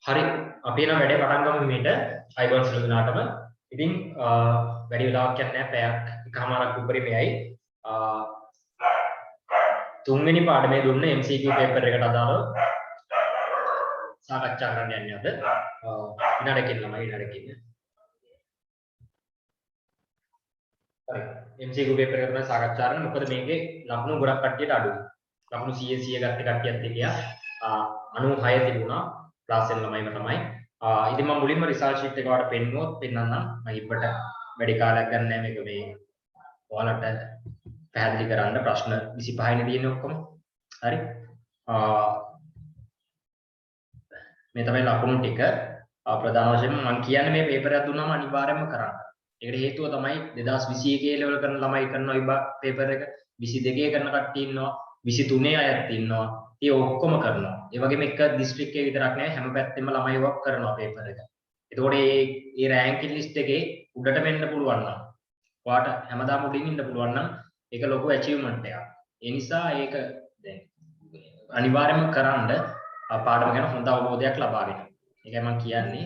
හරි අපි එන වැඩේ පටන් ගමු මේට අයිබෝන් සිළු දිනාටම. ඉතින් වැඩි වෙලාවක් යන්නේ නැහැ පැයක් එකමාරක් උඩරිමේයි. තුන්වෙනි පාඩමේ දුන්න MCQ පේපර් එකට අදාළව සාකච්ඡා කරන්න යන්නේ අද. විනාඩියකින් ළමයි විනාඩියකින්. හරි MCQ පේපර් එක තමයි සාකච්ඡා කරන්නේ. මොකද මේකේ ලකුණු ගොඩක් කට්ටියට අඩුයි. ලකුණු 100 ගත්ත කට්ටියත් හිටියා. 96 තිබුණා. ක්ලාස් 1 ළමයිම තමයි. ඉතින් මම මුලින්ම රිසල්ට් ෂීට් එක වඩ පෙන්නුවොත් පෙන්නන්නම්. මම ඉබ්බට වැඩි කාලයක් ගන්න නැහැ මේක මේ ඔයාලට පැහැදිලි කරන්න ප්‍රශ්න 25 නේ තියෙන්නේ ඔක්කොම. හරි. මේ තමයි ලකුණු ටික. ප්‍රධාන වශයෙන් මම කියන්නේ මේ පේපර් එක දුන්නාම අනිවාර්යයෙන්ම කරන්න. ඒකට හේතුව තමයි 2021 ලෙවල් කරන ළමයි කරනවා ඉබ්බා පේපර් එක 22 කරන කට්ටිය ඉන්නවා 23 අයත් ඉන්නවා. ඒ ඔක්කොම කරනවා. ඒ වගේම එක දිස්ත්‍රික් එකේ විතරක් නෙවෙයි හැම පැත්තෙම ළමයි වර්ක් කරනවා පේපර් එක. එතකොට මේ රෑන්කින් ලිස්ට් එකේ උඩට මෙන්න පුළුවන් නම් ඔයාට හැමදාම උඩින් ඉන්න පුළුවන් නම් ඒක ලොකු ඇචීව්මන්ට් එකක්. ඒ නිසා ඒක දැන් අනිවාර්යයෙන්ම කරන්න පාඩම ගැන හොඳ අවබෝධයක් ලබාගෙන. ඒකයි මම කියන්නේ.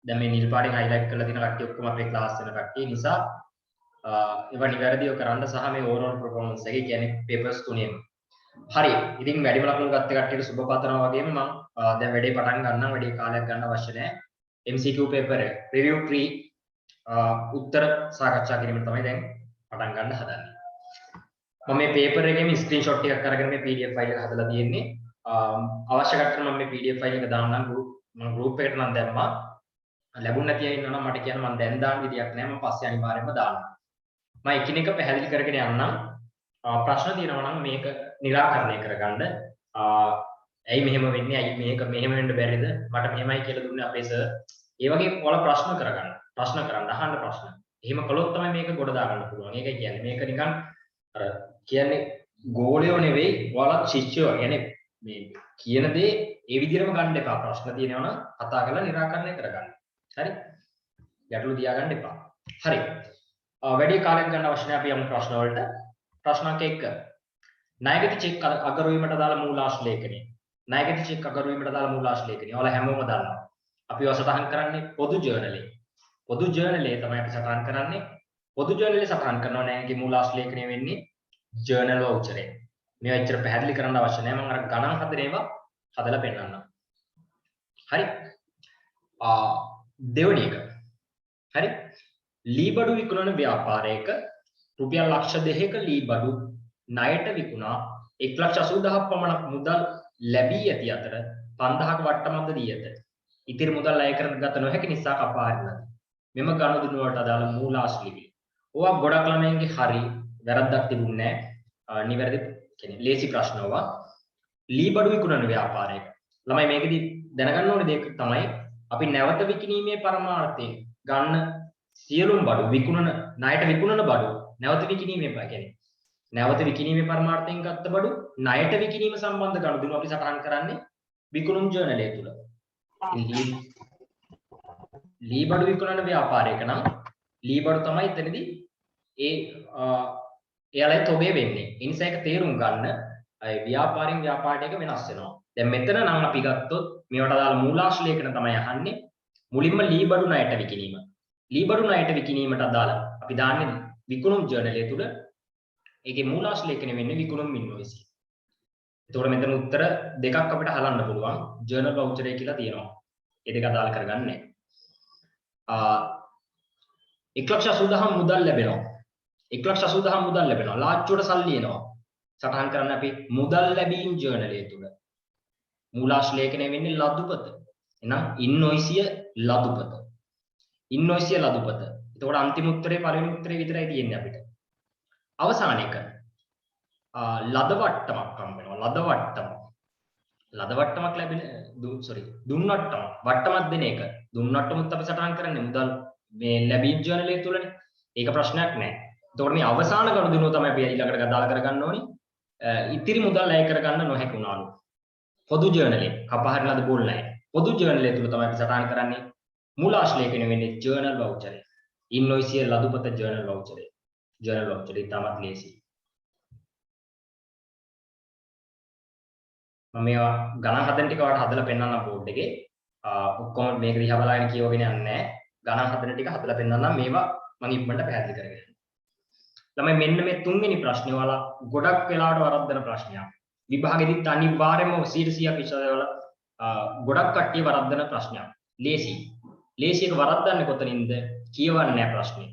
දැන් මේ නිල් පාටින් highlight කරලා තියෙන කට්ටිය ඔක්කොම අපේ ක්ලාස් වෙන කට්ටිය නිසා ඒවා නිවැරදිව කරන්න සහ මේ overall performance එක කියන්නේ papers තුනේම. හරි. ඉතින් වැඩිම ලකුණු ගත්ත කට්ටියට සුබ පතනවා වගේම මම දැන් වැඩේ පටන් ගන්නම්. වැඩි කාලයක් ගන්න අවශ්‍ය නැහැ. MCQ paper එක review 3 උත්තර සාකච්ඡා කිරීමෙන් තමයි දැන් පටන් ගන්න හදන්නේ. මම මේ paper එකේම screenshot ටිකක් අරගෙන මේ PDF file එක හදලා තියෙන්නේ. අවශ්‍ය කට්ටියට මම මේ PDF file එක දාන්නම් මම group එකට නම් දැම්මා. ලැබුණ නැති අය ඉන්නවා නම් මට කියන්න මම දැන් දාන්න විදියක් නැහැ. මම පස්සේ අනිවාර්යයෙන්ම දාන්නම්. මම එකිනෙක පැහැදිලි කරගෙන යන්නම්. ප්‍රශ්න තියෙනවා නම් මේක निराකරණය කරගන්න. ඇයි මෙහෙම වෙන්නේ? ඇයි මේක මෙහෙම වෙන්න බැරිද? මට මෙහෙමයි කියලා දුන්නේ අපේ සර්. ඒ වගේ ඔයාලා ප්‍රශ්න කරගන්න. ප්‍රශ්න කරන්න අහන්න ප්‍රශ්න. එහෙම කළොත් තමයි මේක ගොඩ දාගන්න පුළුවන්. ඒකයි කියන්නේ. මේක නිකන් අර කියන්නේ ගෝලයෝ නෙවෙයි ඔයාලා ශිෂ්‍යයෝ. يعني මේ කියන දේ ඒ විදිහටම ගන්න එපා. ප්‍රශ්න තියෙනවා නම් කතා කරලා निराකරණය කරගන්න. හරි? ගැටලු තියාගන්න එපා. හරි. වැඩි කාලයක් ගන්න අවශ්‍ය නැහැ අපි යමු ප්‍රශ්න වලට. ප්‍රශ්නක් 1. ණයගති චෙක් අගරුවීමට දාලා මූලාශ්‍ර ලේඛනය. ණයගති චෙක් අගරුවීමට දාලා මූලාශ්‍ර ලේඛනය. ඔයාලා හැමෝම දන්නවා. අපි ඔය සටහන් කරන්නේ පොදු ජර්නලේ. පොදු ජර්නලේ තමයි අපි සටහන් කරන්නේ. පොදු ජර්නලේ සටහන් කරනවා ණයගේ මූලාශ්‍ර ලේඛනය වෙන්නේ ජර්නල් වවුචරේ. මේවා ඇත්තට පැහැදිලි කරන්න අවශ්‍ය නැහැ. මම අර ගණන් හදන ඒවා හදලා පෙන්නන්නම්. හරි? දෙවෙනි එක. හරි? ලී බඩු විකුණන ව්‍යාපාරයක රුපියල් ලක්ෂ 2ක ලී බඩු ණයට විකුණා 1,80,000ක් පමණ මුදල් ලැබී ඇති අතර 5,000ක වට්ටමක්ද දී ඇත. ඉතිරි මුදල් අය කර ගත නොහැකි නිසා කපා හැරිලා. මෙම ගනුදෙනු වලට අදාළ මූලාශ්‍ර ලිපි. ඕවා ගොඩක් ළමයින්ගේ හරි වැරද්දක් තිබුණේ නැහැ. නිවැරදි කියන්නේ ලේසි ප්‍රශ්න ඕවා. ලී බඩු විකුණන ව්‍යාපාරයක. ළමයි මේකෙදි දැනගන්න ඕනේ දෙයක් තමයි අපි නැවත විකිණීමේ පරමාර්ථයෙන් ගන්න සියලුම බඩු විකුණන ණයට විකුණන බඩු නැවත විකිණීමේ කියන්නේ නැවත විකිණීමේ පරමාර්ථයෙන් ගත්ත බඩු ණයට විකිණීම සම්බන්ධ ගනුදෙනු අපි සටහන් කරන්නේ විකුණුම් ජර්නලය තුල. ලී බඩු විකුණන ව්‍යාපාරයක නම් ලී බඩු තමයි එතනදී එයාලයි තොගේ වෙන්නේ. ඒ නිසා ඒක තේරුම් ගන්න ව්‍යාපාරින් ව්‍යාපාරයට එක වෙනස් වෙනවා. දැන් මෙතන නම් අපි ගත්තොත් මේවට අදාළ මූලාශ්‍ර ලේඛන තමයි අහන්නේ. මුලින්ම ලී බඩු ණයට විකිණීම. ලී බඩු ණයට විකිණීමට අදාළ අපි දාන්නේ විකුණුම් ජර්නලය තුල ඒකේ මූලාශ්‍ර ලේඛනය වෙන්නේ විකුණුම් ඉන්වොයිස්. එතකොට මෙතන උත්තර දෙකක් අපිට හලන්න පුළුවන්. ජර්නල් වවුචර් එක කියලා තියෙනවා. ඒ දෙක අදාළ කරගන්නේ නැහැ. 1,80,000 මුදල් ලැබෙනවා. 1,80,000 මුදල් ලැබෙනවා. ලාච්චුවට සල්ලි එනවා. සටහන් කරන්නේ අපි මුදල් ලැබීම් ජර්නලය තුල. මූලාශ්‍ර ලේඛනය වෙන්නේ ලදුපත. එහෙනම් ඉන්වොයිසිය ලදුපත. ඉන්වොයිසිය ලදුපත. එතකොට අන්තිම උත්තරේ පළවෙනි උත්තරේ විතරයි තියෙන්නේ අපිට. අවසාන එක ලද වට්ටමක් හම්බ වෙනවා. ලද වට්ටම. ලද වට්ටමක් ලැබෙන දුන් වට්ටම. වට්ටමක් දෙන එක. දුන් වට්ටමුත් අපි සටහන් කරන්නේ මුදල් මේ ලැබීම් ජර්නලය තුලනේ. ඒක ප්‍රශ්නයක් නෑ. එතකොට මේ අවසාන ගනුදෙනුව තමයි අපි ඊළඟට අදාළ කරගන්න ඕනේ. ඉතිරි මුදල් අය කරගන්න නොහැකි වුණාලු. පොදු ජර්නලේ කපහරින ලද බෝල් නැහැ. පොදු ජර්නලය තුල තමයි අපි සටහන් කරන්නේ මූලාශ්‍ර ලේඛනය වෙන්නේ ජර්නල් වවුචරේ. ඉන්වොයිසිය ලදුපත ජර්නල් වවුචරේ. ජර්නල් වවුචරේ තමයි ලේසි. මම මේවා ගණන් හදන ටික ඔයාලට හදලා පෙන්නන්නම් බෝඩ් එකේ. ඔක්කොම මේක දිහා බලාගෙන කියවගෙන යන්නේ නැහැ. ගණන් හදන ටික හදලා පෙන්නන්නම් මේවා මම ඉක්මනට පැහැදිලි කරගෙන. ළමයි මෙන්න මේ තුන්වෙනි ප්‍රශ්නේ ඔයාලා ගොඩක් වෙලාවට වරද්දන ප්‍රශ්නයක්. විභාගෙදිත් අනිවාර්යයෙන්ම 100%ක් විශ්වාසවල ගොඩක් කට්ටිය වරද්දන ප්‍රශ්නයක්. ලේසි. ලේසි එක වරද්දන්නේ කොතනින්ද? කියවන්නේ නැහැ ප්‍රශ්නේ.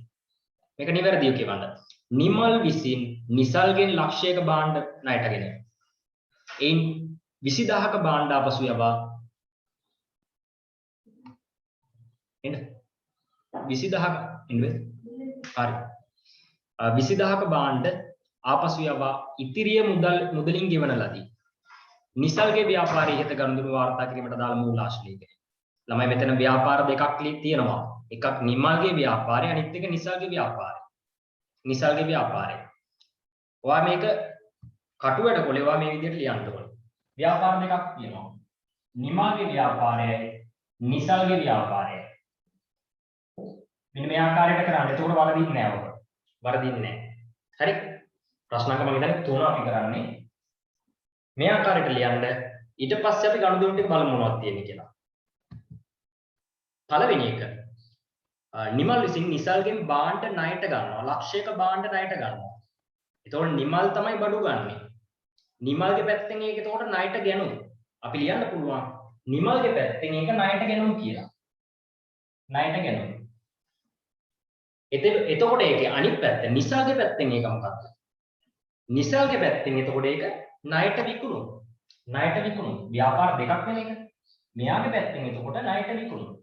මේක නිවැරදිව කියවන්න. නිමල් විසින් නිසල්ගෙන් ලක්ෂයක භාණ්ඩ ණයටගෙන එයින් 20000ක භාණ්ඩ ආපසු යවා එන්න 20000ක එන්නේ හරි 20000ක භාණ්ඩ ආපසු යවා ඉතිරිය මුදලින් ගෙවන ලදී. නිසල්ගේ ව්‍යාපාරයේ හිත ගනුදෙනු වාර්තා කිරීමට දාලා මූලාශ්‍රලේඛනය. ළමයි මෙතන ව්‍යාපාර දෙකක් තියෙනවා. එකක් නිමල්ගේ ව්‍යාපාරය අනිත් එක නිසල්ගේ ව්‍යාපාරය. නිසල්ගේ ව්‍යාපාරය. ඔයා මේක කටුවට කොලේ ඔයා මේ විදිහට ලියන්න ඕනේ. ව්‍යාපාර දෙකක් තියෙනවා. නිමල්ගේ ව්‍යාපාරයයි නිසල්ගේ ව්‍යාපාරයයි. මෙන්න මේ ආකාරයට කරන්න. එතකොට වරදින්නේ නැහැ ඔක. වරදින්නේ නැහැ. හරි? ප්‍රශ්නාංක මම හිතන්නේ 3 අපි කරන්නේ. මේ ආකාරයට ලියන්න. ඊට පස්සේ අපි ගනුදෙනු ටික බලමු මොනවද තියෙන්නේ කියලා. පළවෙනි එක නිමල් විසින් නිසල්ගෙන් භාණ්ඩ ණයට ගන්නවා. ලක්ෂයක භාණ්ඩ ණයට ගන්නවා. එතකොට නිමල් තමයි බඩු ගන්නෙ. නිමල්ගේ පැත්තෙන් ඒක එතකොට ණයට ගැනුම්. අපි ලියන්න පුළුවන් නිමල්ගේ පැත්තෙන් ඒක ණයට ගැනුම් කියලා. ණයට ගැනුම්. එතකොට ඒකේ අනිත් පැත්ත නිසල්ගේ පැත්තෙන් ඒක මොකක්ද? නිසල්ගේ පැත්තෙන් එතකොට ඒක ණයට විකුණුම්. ණයට විකුණුම්. ව්‍යාපාර දෙකක් වෙන එක. මෙයාගේ පැත්තෙන් එතකොට ණයට විකුණුම්.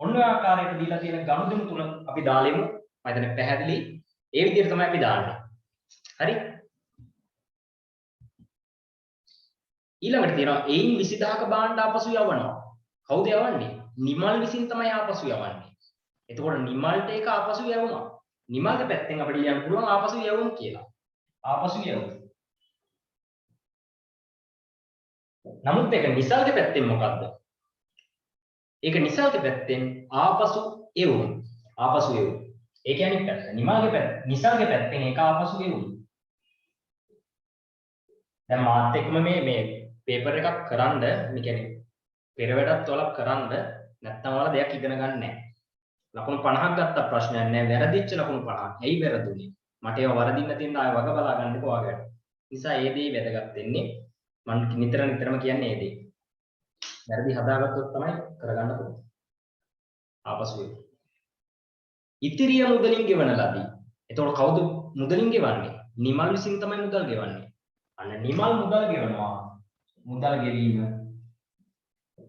ඔන්න ඔය ආකාරයට දීලා තියෙන ගනුදෙනු තුන අපි දාලෙමු. මම හිතන්නේ පැහැදිලි. ඒ විදිහට තමයි අපි දාන්නේ. හරි? ඊළඟට තියෙනවා එයින් 20000ක භාණ්ඩ ආපසු යවනවා. කවුද යවන්නේ? නිමල් විසින් තමයි ආපසු යවන්නේ. එතකොට නිමල්ට ඒක ආපසු යවනවා. නිමල්ගේ පැත්තෙන් අපිට ලියන්න පුළුවන් ආපසු යවමු කියලා. ආපසු යවමු. නමුත් ඒක නිසල්ගේ පැත්තෙන් මොකද්ද? ඒක නිසල්ගේ පැත්තෙන් ආපසු එවුම්. ආපසු එවුම්. ඒ කියන්නේ පැත්ත. නිසල්ගේ පැත්තෙන් ඒක ආපසු එවුම්. දැන් මාත් එක්කම මේ පේපර් එකක් කරන්ඩ, මේ කියන්නේ පෙර වැඩත් වල කරන්ඩ නැත්නම් වල දෙයක් ඉගෙන ගන්න නැහැ. ලකුණු 50ක් ගත්ත ප්‍රශ්නයක් නැහැ. වැරදිච්ච ලකුණු 50ක්. ඇයි වැරදුනේ? මට ඒව වරදින්න තියෙන ආය වග බලා ගන්නකො ඔයාලට. නිසා ඒ දේ වැදගත් වෙන්නේ. මම නිතරම කියන්නේ ඒ දේ. වැරදි හදාගත්තොත් තමයි කරගන්න පුළුවන්. ආපසු එන්න. ඉතිරිය මුදලින් ගෙවන ලදී. එතකොට කවුද මුදලින් ගෙවන්නේ? නිමල් විසින් තමයි මුදල් ගෙවන්නේ. අන්න නිමල් මුදල් ගෙවනවා. මුදල් ගෙවීම.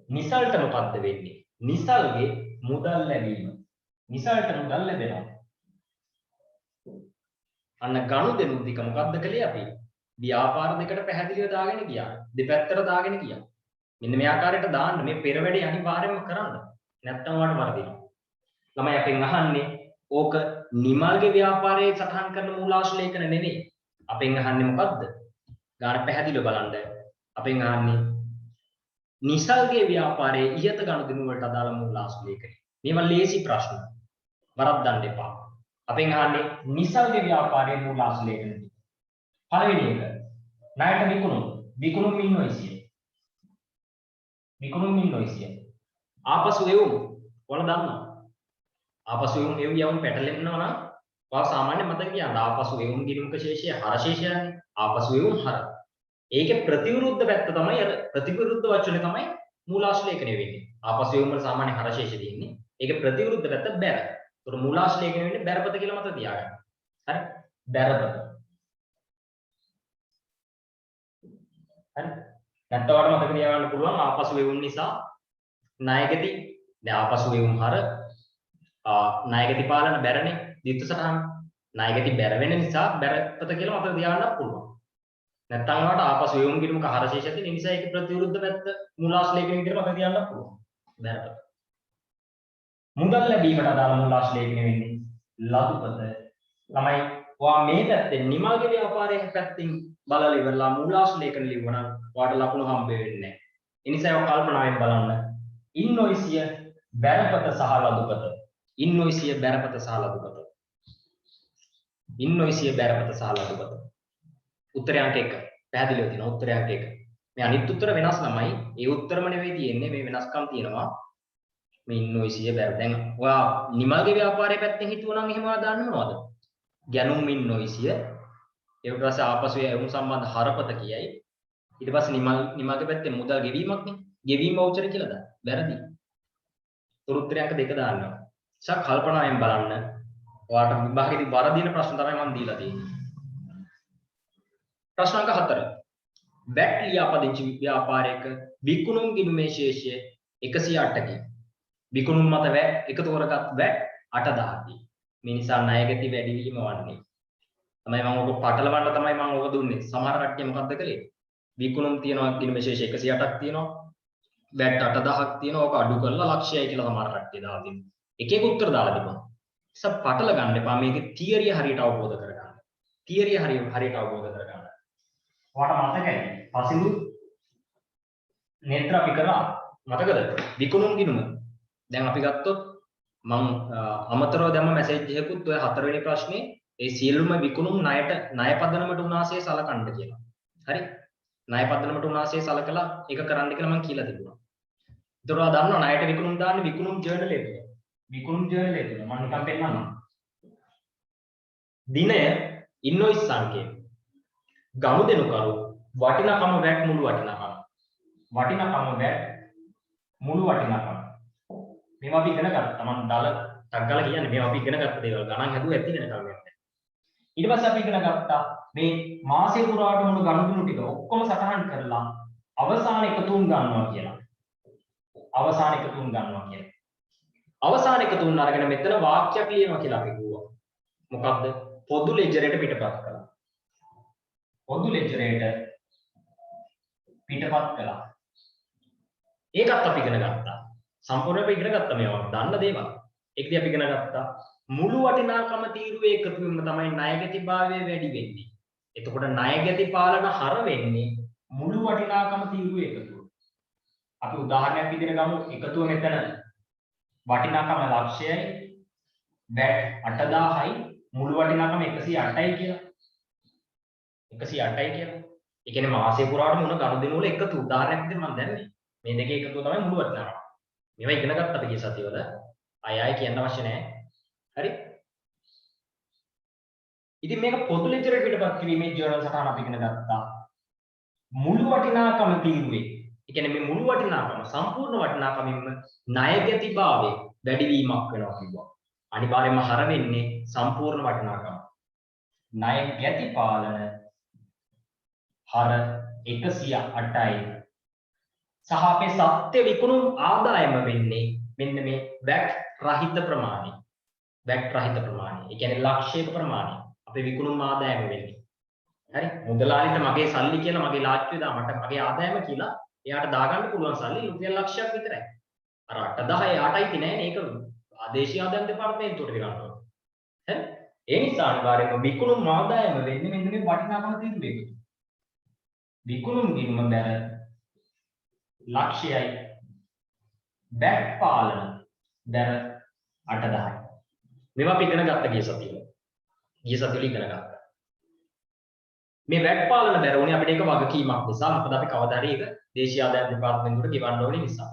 නිසල්ට මොකද්ද වෙන්නේ? නිසල්ගේ මුදල් ලැබීම. නිසල්ට මුදල් ලැබෙනවා. අන්න ගනුදෙනු දෙක මොකද්ද කළේ අපි? ව්‍යාපාර දෙකට පැහැදිලිව දාගෙන ගියා. දෙපැත්තට දාගෙන ගියා. මෙන්න මේ ආකාරයට දාන්න මේ පෙර වැඩේ අනිවාර්යයෙන්ම කරන්න. නැත්තම් ඔයාලට වරදිනවා. ළමයි අපෙන් අහන්නේ ඕක නිමල්ගේ ව්‍යාපාරයේ සටහන් කරන මූලාශ්‍රලේඛන නෙවෙයි. අපෙන් අහන්නේ මොකද්ද? ගාන පැහැදිලිව බලන්න. අපෙන් අහන්නේ නිසල්ගේ ව්‍යාපාරයේ ඉහත ගනුදෙනු වලට අදාළ මූලාශ්‍රලේඛන. මේවා ලේසි ප්‍රශ්න. වරද්දන්න එපා. අපෙන් අහන්නේ නිසල්ගේ ව්‍යාපාරයේ මූලාශ්‍රලේඛන. පළවෙනි එක ණයට විකුණුම්. විකුණුම් ඉන්වොයිසිය. විකුණුම් ඉන්වොයිසිය. ආපසු එවුම්. ඔයාලා දන්නවා. ආපසු එවුම් යවුම් පැටලෙන්නවා නම් ඔයා සාමාන්‍ය මතක තියාගන්න. ආපසු එවුම් ගිණුම්ක ශේෂය හර ශේෂයනේ. ආපසු එවුම් හර. ඒකේ ප්‍රතිවිරුද්ධ පැත්ත තමයි අර ප්‍රතිවිරුද්ධ වචනේ තමයි මූලාශ්‍රලේඛනය වෙන්නේ. ආපසු එවුම් වල සාමාන්‍ය හර ශේෂය තියෙන්නේ. ඒකේ ප්‍රතිවිරුද්ධ පැත්ත බැර. ඒතර මූලාශ්‍රලේඛනය වෙන්නේ බැරපත කියලා මතක තියාගන්න. හරි? බැරපත. හරි? නැත්නම් ඔයාලට මතක තියාගන්න පුළුවන් ආපසු එවුම් නිසා ණයගති දැන් ආපසු එවුම් හර ණයගති පාලන බැරනේ දිත්ත සටහන් ණයගති බැර වෙන නිසා බැරපත කියලා මතක තියාගන්න පුළුවන්. නැත්නම් ඔයාලට ආපසු එවුම් ගිණුමක හර ශේෂය තියෙන නිසා ඒකේ ප්‍රතිවිරුද්ධ පැත්ත මූලාශ්‍රලේඛනය විදිහට මතක තියාගන්න පුළුවන්. බැරපත. මුදල් ලැබීමට අදාළ මූලාශ්‍රලේඛනය වෙන්නේ ලදුපත. ළමයි ඔයා මේ පැත්තෙන් නිමල්ගේ ව්‍යාපාරයේ පැත්තෙන් බලලා ඉවරලා මූලාශ්‍රලේඛන ලියුවා නම් ඔයාලට ලකුණු හම්බ වෙන්නේ නැහැ. ඒ නිසා ඔයා කල්පනාවෙන් බලන්න. ඉන්වොයිසිය බැරපත සහ ලදුපත. ඉන්වොයිසිය බැරපත සහ ලදුපත. ඉන්වොයිසිය බැරපත සහ ලදුපත. උත්තරය අංක 1. පැහැදිලිව තියෙනවා උත්තරයක් එක. මේ අනිත් උත්තර වෙනස් ළමයි. ඒ උත්තරම නෙවෙයි තියෙන්නේ මේ වෙනස්කම් තියෙනවා. මේ ඉන්වොයිසිය බැර. දැන් ඔයා නිමල්ගේ ව්‍යාපාරයේ පැත්තෙන් හිතුවනම් එහෙම ඔයා දාන්න මොනවද? ගැනුම් ඉන්වොයිසිය. ඊට පස්සේ ආපසු එවුම් සම්බන්ධ හරපත කියයි. ඊට පස්සේ නිමල්ගේ පැත්තෙන් මුදල් ගෙවීමක් නේ. ගෙවීම වවුචර් කියලා දාන්න. වැරදි. උත්තරයක් දෙක දාන්නවා. සක් කල්පනාවෙන් බලන්න. ඔයාලට විභාගෙදී වරදින ප්‍රශ්න තමයි මම දීලා තියෙන්නේ. ප්‍රශ්න අංක 4. වැට් ලියාපදිංචි ව්‍යාපාරයක විකුණුම් ගිණුමේ ශේෂය 108කි. විකුණුම් මත වැට් එකතු කරගත් වැට් 8000කි. මේ නිසා ණයගැති වැඩිවීම වන්නේ. තමයි මම ඔක පටලවන්න තමයි මම ඔක දුන්නේ. සමහර කට්ටිය මොකද්ද කළේ? විකුණුම් තියනවා ගිණුමේ ශේෂය 108ක් තියෙනවා. වැට් 8000ක් තියෙනවා. ඔක අඩු කරලා ලක්ෂයයි කියලා සමහර කට්ටිය දාලා තියෙනවා. එක එක උත්තර දාලා තිබුණා. ඉතින් පටල ගන්න එපා. මේකේ තියරිය හරියට අවබෝධ කරගන්න. තියරිය හරියට අවබෝධ කරගන්න. ඔයාලට මතකයි. පසින්දු නේත්‍ර අපි කරා මතකද? විකුණුම් ගිණුම. දැන් අපි ගත්තොත් මම අමතරව දැම්ම මැසේජ් එකකුත් ඔය 4 වෙනි ප්‍රශ්නේ ඒ සියලුම විකුණුම් ණය පදනමට උනාසේ සලකන්න කියලා. හරි? ණය පදනමට උනාසේ සලකලා ඒක කරන්න කියලා මම කියලා තිබුණා. ඒතර ඔයා දන්නවා ණයට විකුණුම් දාන්නේ විකුණුම් ජර්නල් එකේ. විකුණුම් ජර්නල් එකේ මම නිකන් පෙන්නන්නම්. දිනය ඉන්වොයිස් සංකේත. ගනුදෙනුකරු වටිනාකම වැට් මුළු වටිනාකම. වටිනාකම වැට් මුළු වටිනාකම. මේවා අපි ඉගෙන ගත්තා. මම දාල ටක් ගාලා කියන්නේ මේවා අපි ඉගෙන ගත්ත දේවල්. ගණන් හැදුවා ඇති නේද කල්පයක්. ඊට පස්සේ අපි ඉගෙන ගත්තා මේ මාසෙ පුරාට මුළු ගනුදෙනු ටික ඔක්කොම සටහන් කරලා අවසාන එකතුන් ගන්නවා කියලා. අවසාන එකතුන් ගන්නවා කියලා. අවසාන එකතුන් අරගෙන මෙතන වාක්‍යයක් ලියනවා කියලා අපි කිව්වා. මොකක්ද? පොදු ලෙජරයට පිටපත් කළා. පොදු ලෙජරයට පිටපත් කළා. ඒකත් අපි ඉගෙන ගත්තා. සම්පූර්ණයෙන්ම ඉගෙන ගත්තා මේවා. දන්න දේවල්. ඒකදී අපි ඉගෙන ගත්තා මුළු වටිනාකම තීරුවේ එකතු වීම තමයි ණයගැතිභාවය වැඩි වෙන්නේ. එතකොට ණයගැති පාලන හර වෙන්නේ මුළු වටිනාකම තීරුවේ එකතුව. අපි උදාහරණයක් විදිහට ගමු. එකතුව මෙතන වටිනාකම ලක්ෂයයි වැට් 8000යි මුළු වටිනාකම 108යි කියලා. 108යි කියලා. ඒ කියන්නේ මාසෙ පුරාට මොන ගනුදෙනු වල එකතු උදාහරණයක් විදිහට මම දැම්මේ. මේ දෙකේ එකතුව තමයි මුළු වටිනාකම. මේවා ඉගෙන ගත්ත අපි ගිය සතියවල අය කියන්න අවශ්‍ය නැහැ. හරි? ඉතින් මේක පොදු ලෙජරේ පිටපත් කිරීමේ ජර්නල් සටහන අපි ඉගෙන ගත්තා. මුළු වටිනාකම තීරුවේ. ඒ කියන්නේ මේ මුළු වටිනාකම සම්පූර්ණ වටිනාකමින්ම ණයගැතිභාවයේ වැඩිවීමක් වෙනවා කිව්වා. අනිවාර්යයෙන්ම හර වෙන්නේ සම්පූර්ණ වටිනාකම. ණයගැති පාලන හර 108යි. සහ අපේ සත්‍ය විකුණුම් ආදායම වෙන්නේ මෙන්න මේ වැට් රහිත ප්‍රමාණය. වැට් රහිත ප්‍රමාණය. ඒ කියන්නේ ලක්ෂයක ප්‍රමාණය. අපේ විකුණුම් ආදායම වෙන්නේ. හරි? මුදලාලිට මගේ සල්ලි කියලා මගේ ලාච්චුවේ දා මට මගේ ආදායම කියලා එයාට දාගන්න පුළුවන් සල්ලි රුපියල් ලක්ෂයක් විතරයි. අර 8000 යාටයි තියන්නේ මේක ආදේශීය ආදායම් දෙපාර්තමේන්තුවට ගන්නවා. හරි? ඒ නිසා අනිවාර්යයෙන්ම විකුණුම් ආදායම වෙන්නේ මෙන්න මේ වටිනාකම තීරුවේ. විකුණුම් ගිණුම බැර ලක්ෂයයි වැට් පාලන දර 8000යි. මේවා අපි ඉගෙන ගත්ත ගිය සතියේ. ගිය සතියේ ඉගෙන ගත්තා. මේ වැට් පාලන දර උනේ අපිට ඒක වගකීමක් නිසා. මොකද අපි කවදා හරි ඒක දේශීය ආදායම් දෙපාර්තමේන්තුවට ගෙවන්න ඕනේ නිසා.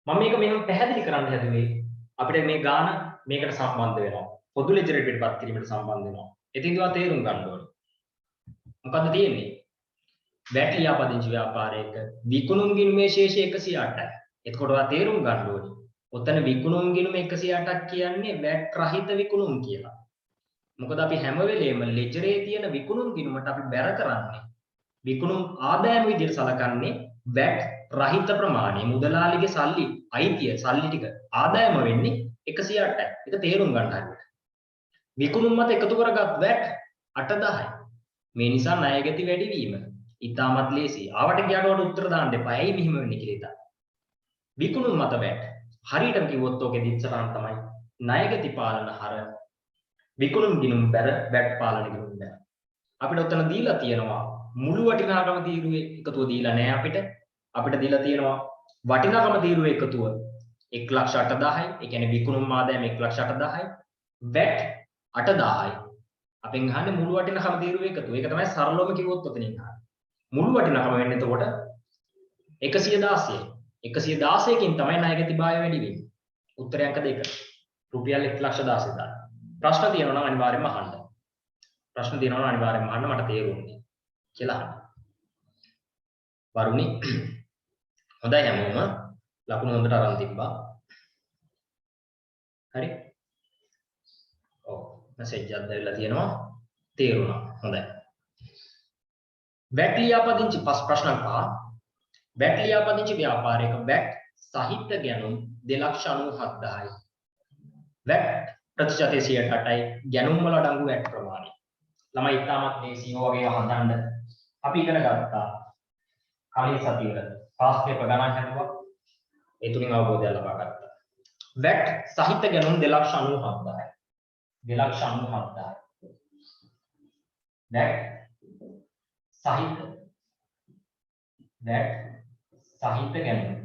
මම මේක මෙහෙම පැහැදිලි කරන්න හැදුවේ අපිට මේ ගාන මේකට සම්බන්ධ වෙනවා. පොදු ලෙජරේ පිටපත් කිරීමට සම්බන්ධ වෙනවා. ඉතින් ඒවා තේරුම් ගන්න ඕනේ. මොකද්ද තියෙන්නේ? වැට් ලියාපදිංචි ව්‍යාපාරයක විකුණුම් ගිණුමේ ශේෂය 108යි. එතකොට ඔයා තේරුම් ගන්න ඕනේ. ඔතන විකුණුම් ගිණුම 108ක් කියන්නේ වැට් රහිත විකුණුම් කියලා. මොකද අපි හැම වෙලේම ලෙජරේ තියෙන විකුණුම් ගිණුමට අපි බැර කරන්නේ විකුණුම් ආදායම විදිහට සලකන්නේ වැට් රහිත ප්‍රමාණය. මුදලාලිගේ සල්ලි අයිතිය සල්ලි ටික ආදායම වෙන්නේ 108යි. ඒක තේරුම් ගන්න හරියට. විකුණුම් මත එකතු කරගත් වැට් 8000යි. මේ නිසා ණයගැති වැඩිවීම ඉතාමත් ලේසි. ආවට ගියාට උඩ උත්තර දාන්න එපා. ඇයි මෙහෙම වෙන්නේ කියලා හිතන්න. විකුණුම් මත වැට්. හරියටම කිව්වොත් ඔකේ දිස්සරන් තමයි ණයගැති පාලන හර විකුණුම් ගිණුම් බැර වැට් පාලන ගිණුම් බැර. අපිට උතන දීලා තියෙනවා මුළු වටිනාකම තීරුවේ එකතුව දීලා නැහැ අපිට. අපිට දීලා තියෙනවා වටිනාකම තීරුවේ එකතුව 1,80,000යි. ඒ කියන්නේ විකුණුම් ආදායම 1,80,000යි. වැට් 8,000යි. අපෙන් අහන්නේ මුළු වටිනාකම තීරුවේ එකතුව. ඒක තමයි සරලවම කිව්වොත් ඔතනින් අහන්නේ. මුළු වටිනාකම වෙන්නේ එතකොට 116. 116කින් තමයි ණය ගතිභාවය වැඩි වෙන්නේ. උත්තරය අංක 2. රුපියල් 1,16,000. ප්‍රශ්න තියෙනවා නම් අනිවාර්යෙන්ම අහන්න. ප්‍රශ්න තියෙනවා නම් අනිවාර්යෙන්ම අහන්න මට තේරුන්නේ කියලා අහන්න. වරුණි හොඳයි හැමෝම ලකුණු හොඳට අරන් තිබ්බා. හරි? ඔව් මැසේජ් එකක් දැවිලා තියෙනවා. තේරුණා. හොඳයි. වැට් ලියාපදිංචි ප්‍රශ්න 5. වැට් ලියාපදිංචි ව්‍යාපාරයක වැට් සහිත ගැනුම් 2,97,000යි. වැට් ප්‍රතිශතය 8යි. ගැනුම් වල අඩංගු වැට් ප්‍රමාණය. ළමයි ඉතාමත් ලේසියෝ වගේ හඳන්න අපි ඉගෙන ගත්තා. කලින් සතියේද පාස් පේපර් ගණන් හදුවා. ඒ තුලින් අවබෝධය ලබා ගත්තා. වැට් සහිත ගැනුම් 2,97,000යි. 2,97,000යි. වැට් සහිත ගැනුම්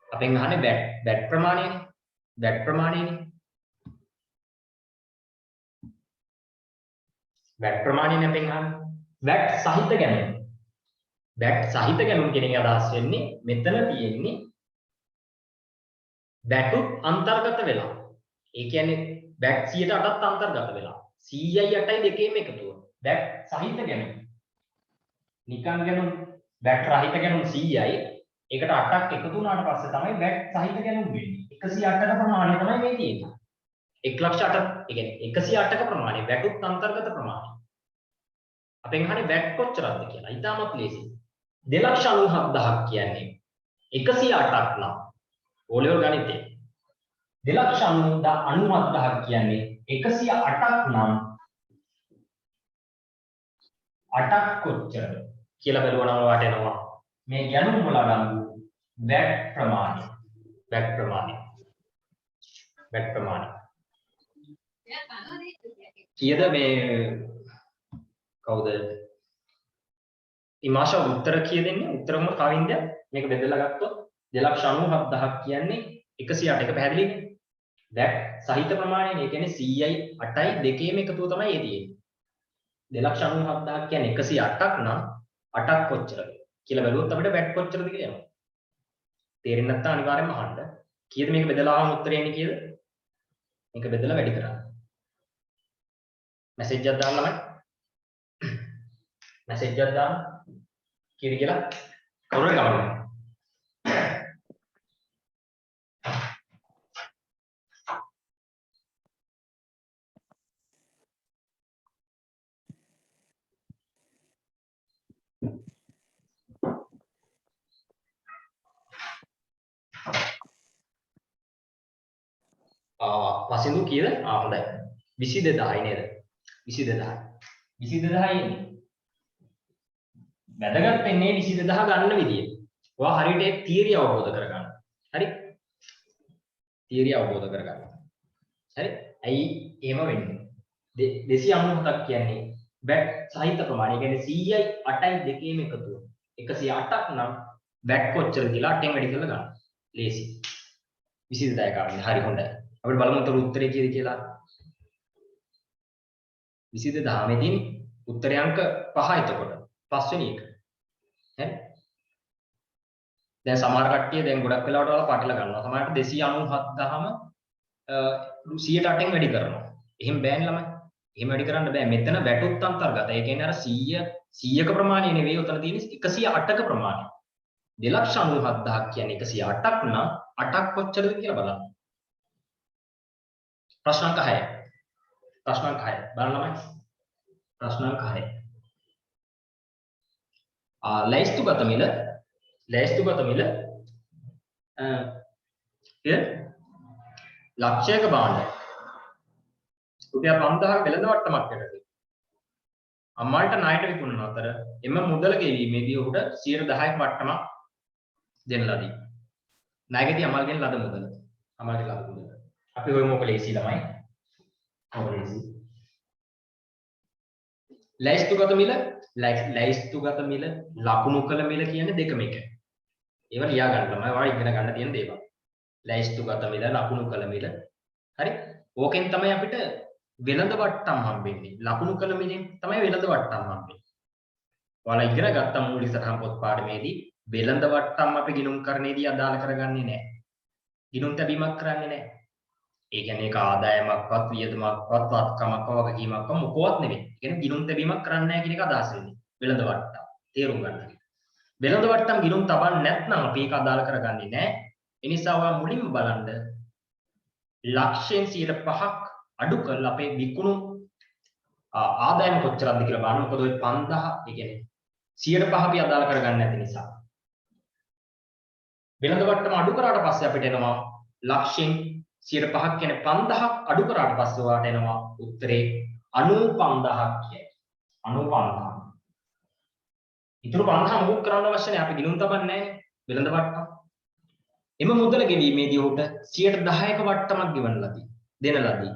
අපෙන් අහන්නේ වැට් ප්‍රමාණයනේ. වැට් ප්‍රමාණයනේ. වැට් ප්‍රමාණයනේ අපෙන් අහන්නේ. වැට් සහිත ගැනුම්. වැට් සහිත ගැනුම් කියන එක අදහස් වෙන්නේ මෙතන තියෙන්නේ වැටුත් අන්තර්ගත වෙලා. ඒ කියන්නේ වැට් 108ත් අන්තර්ගත වෙලා. 100යි 8යි දෙකේම එකතුව. වැට් සහිත ගැනුම්. නිකන් ගැනුම් වැට් රහිත ගැනුම් 100යි. ඒකට 8ක් එකතු වුණාට පස්සේ තමයි වැට් සහිත ගැනුම් වෙන්නේ. 108ක ප්‍රමාණය තමයි මේ තියෙන්නේ. 1,08,000 ඒ කියන්නේ 108ක ප්‍රමාණය වැටුත් අන්තර්ගත ප්‍රමාණය. අපෙන් අහන්නේ වැට් කොච්චරද කියලා. ඊටමත් ලේසි. 2,97,000ක් කියන්නේ 108ක් නම් ඕලෙවල් ගණිතය. 2,97,000ක් කියන්නේ 108ක් නම් 8ක් කොච්චරද කියලා බලනවා නම් වටෙනවා. මේ ගැනුම් වල අඩංගු වැට් ප්‍රමාණය. වැට් ප්‍රමාණය. වැට් ප්‍රමාණය. කීයද මේ කවුද? ඉමාෂා උත්තර කිය දෙන්නේ? උත්තරම කවින්ද මේක බෙදලා ගත්තොත් 2,97,000ක් කියන්නේ 108 එක පැහැදිලිද? වැට් සහිත ප්‍රමාණයනේ. ඒ කියන්නේ 100යි 8යි දෙකේම එකතුව තමයි ඒ තියෙන්නේ. 2,97,000ක් කියන්නේ 108ක් නම් 8ක් කොච්චරද කියලා බැලුවොත් අපිට වැට් කොච්චරද කියලා එනවා. තේරෙන්නේ නැත්නම් අනිවාර්යෙන්ම අහන්න. කීයද මේක බෙදලා ආවම උත්තරය එන්නේ කීයද? මේක බෙදලා වැඩි කරන්න. මැසේජ් එකක් දාන්න ළමයි. මැසේජ් එකක් දාන්න. කීයද කියලා කවුරුහරි ගමන. පසින්දු කීයද? හොඳයි. 22000යි නේද? 22000යි. 22000යි එන්නේ. වැදගත් වෙන්නේ 22000 ගන්න විදිය. ඔයා හරියට ඒ තියරි අවබෝධ කරගන්න. හරි? තියරි අවබෝධ කරගන්න. හරි? ඇයි එහෙම වෙන්නේ? 297ක් කියන්නේ වැට් සහිත ප්‍රමාණය. ඒ කියන්නේ 100යි 8යි දෙකේම එකතුව. 108ක් නම් වැට් කොච්චරද කියලා 8ෙන් වැඩි කරලා ගන්න. ලේසි. 22000 ගන්න. හරි හොඳයි. අපිට බලමු උත්තරේ කීයද කියලා. 22000 මේදී උත්තරය අංක 5 එතකොට. 5 වෙනි එක. හරි? දැන් සමහර කට්ටිය දැන් ගොඩක් වෙලාවට ඔයාලා පටල ගන්නවා. සමහරට 297,000ම 108ෙන් වැඩි කරනවා. එහෙම බෑනේ ළමයි. එහෙම වැඩි කරන්න බෑ. මෙතන වැටුත් අන්තර්ගතයි. ඒ කියන්නේ අර 100ක ප්‍රමාණය නෙවෙයි උතන තියෙන්නේ 108ක ප්‍රමාණය. 297,000ක් කියන්නේ 108ක් නම් 8ක් කොච්චරද කියලා බලන්න. ප්‍රශ්න අංක 6. ප්‍රශ්න අංක 6. බලන්න ළමයි. ප්‍රශ්න අංක 6. ලැයිස්තුගත මිල ලක්ෂයක භාණ්ඩ රුපියල් 5000 වෙළඳ වට්ටමක් යටතේ අම්මල්ට ණයට විකුණන අතර එම මුදල ගෙවීමේදී ඔහුට 10%ක වට්ටමක් දෙන්න ලදී. ණයකදී අමල්ගෙන් ලද මුදල. අමල්ගේ ලද මුදල. අපි ඔය මොකද ලේසි ළමයි. මොකද ලේසි. ලැයිස්තුගත මිල ලකුණු කළ මිල කියන්නේ දෙකම එක. ඒවා ලියා ගන්න ළමයි. ඔයාලා ඉගෙන ගන්න තියෙන දේවල්. ලැයිස්තුගත මිල ලකුණු කළ මිල. හරි? ඕකෙන් තමයි අපිට වෙළඳ වට්ටම් හම්බෙන්නේ. ලකුණු කළ මිනිහෙන් තමයි වෙළඳ වට්ටම් හම්බෙන්නේ. ඔයාලා ඉගෙන ගත්ත මූලික සටහන් පොත් පාඩමේදී වෙළඳ වට්ටම් අපි ගිණුම්කරණයේදී අදාළ කරගන්නේ නැහැ. ගිණුම් තැබීමක් කරන්නේ නැහැ. ඒ කියන්නේ ඒක ආදායමක්වත් වියදමක්වත් වත්කමක්වත් වගකීමක්වත් මොකවත් නෙවෙයි. ඒ කියන්නේ ගිණුම් තැබීමක් කරන්නේ නැහැ කියන එක අදහස් වෙන්නේ. වෙළඳ වට්ටම්. තේරුම් ගන්න. වෙළඳ වට්ටම් ගිණුම් තබන්නේ නැත්නම් අපි ඒක අදාළ කරගන්නේ නැහැ. ඒ නිසා ඔයා මුලින්ම බලන්න ලක්ෂයෙන් 5ක් අඩු කරලා අපේ විකුණු ආදායම කොච්චරද කියලා බලන්න. මොකද ওই 5000 ඒ කියන්නේ 105 අපි අදාළ කරගන්නේ නැති නිසා. වෙළඳ වට්ටම අඩු කරාට පස්සේ අපිට එනවා ලක්ෂයෙන් 5ක් කියන්නේ 5000ක් අඩු කරාට පස්සේ ඔයාට එනවා උත්තරේ 95000ක් කියන්නේ. 95000. ඊටු 5000 මුකුත් කරන්න අවශ්‍ය නැහැ. අපි ගිණුම් තබන්නේ නැහැ වෙළඳ වට්ටම. එම මුදල ගෙවීමේදී ඔහුට 10%ක වට්ටමක් ගෙවන ලදී. දෙන ලදී.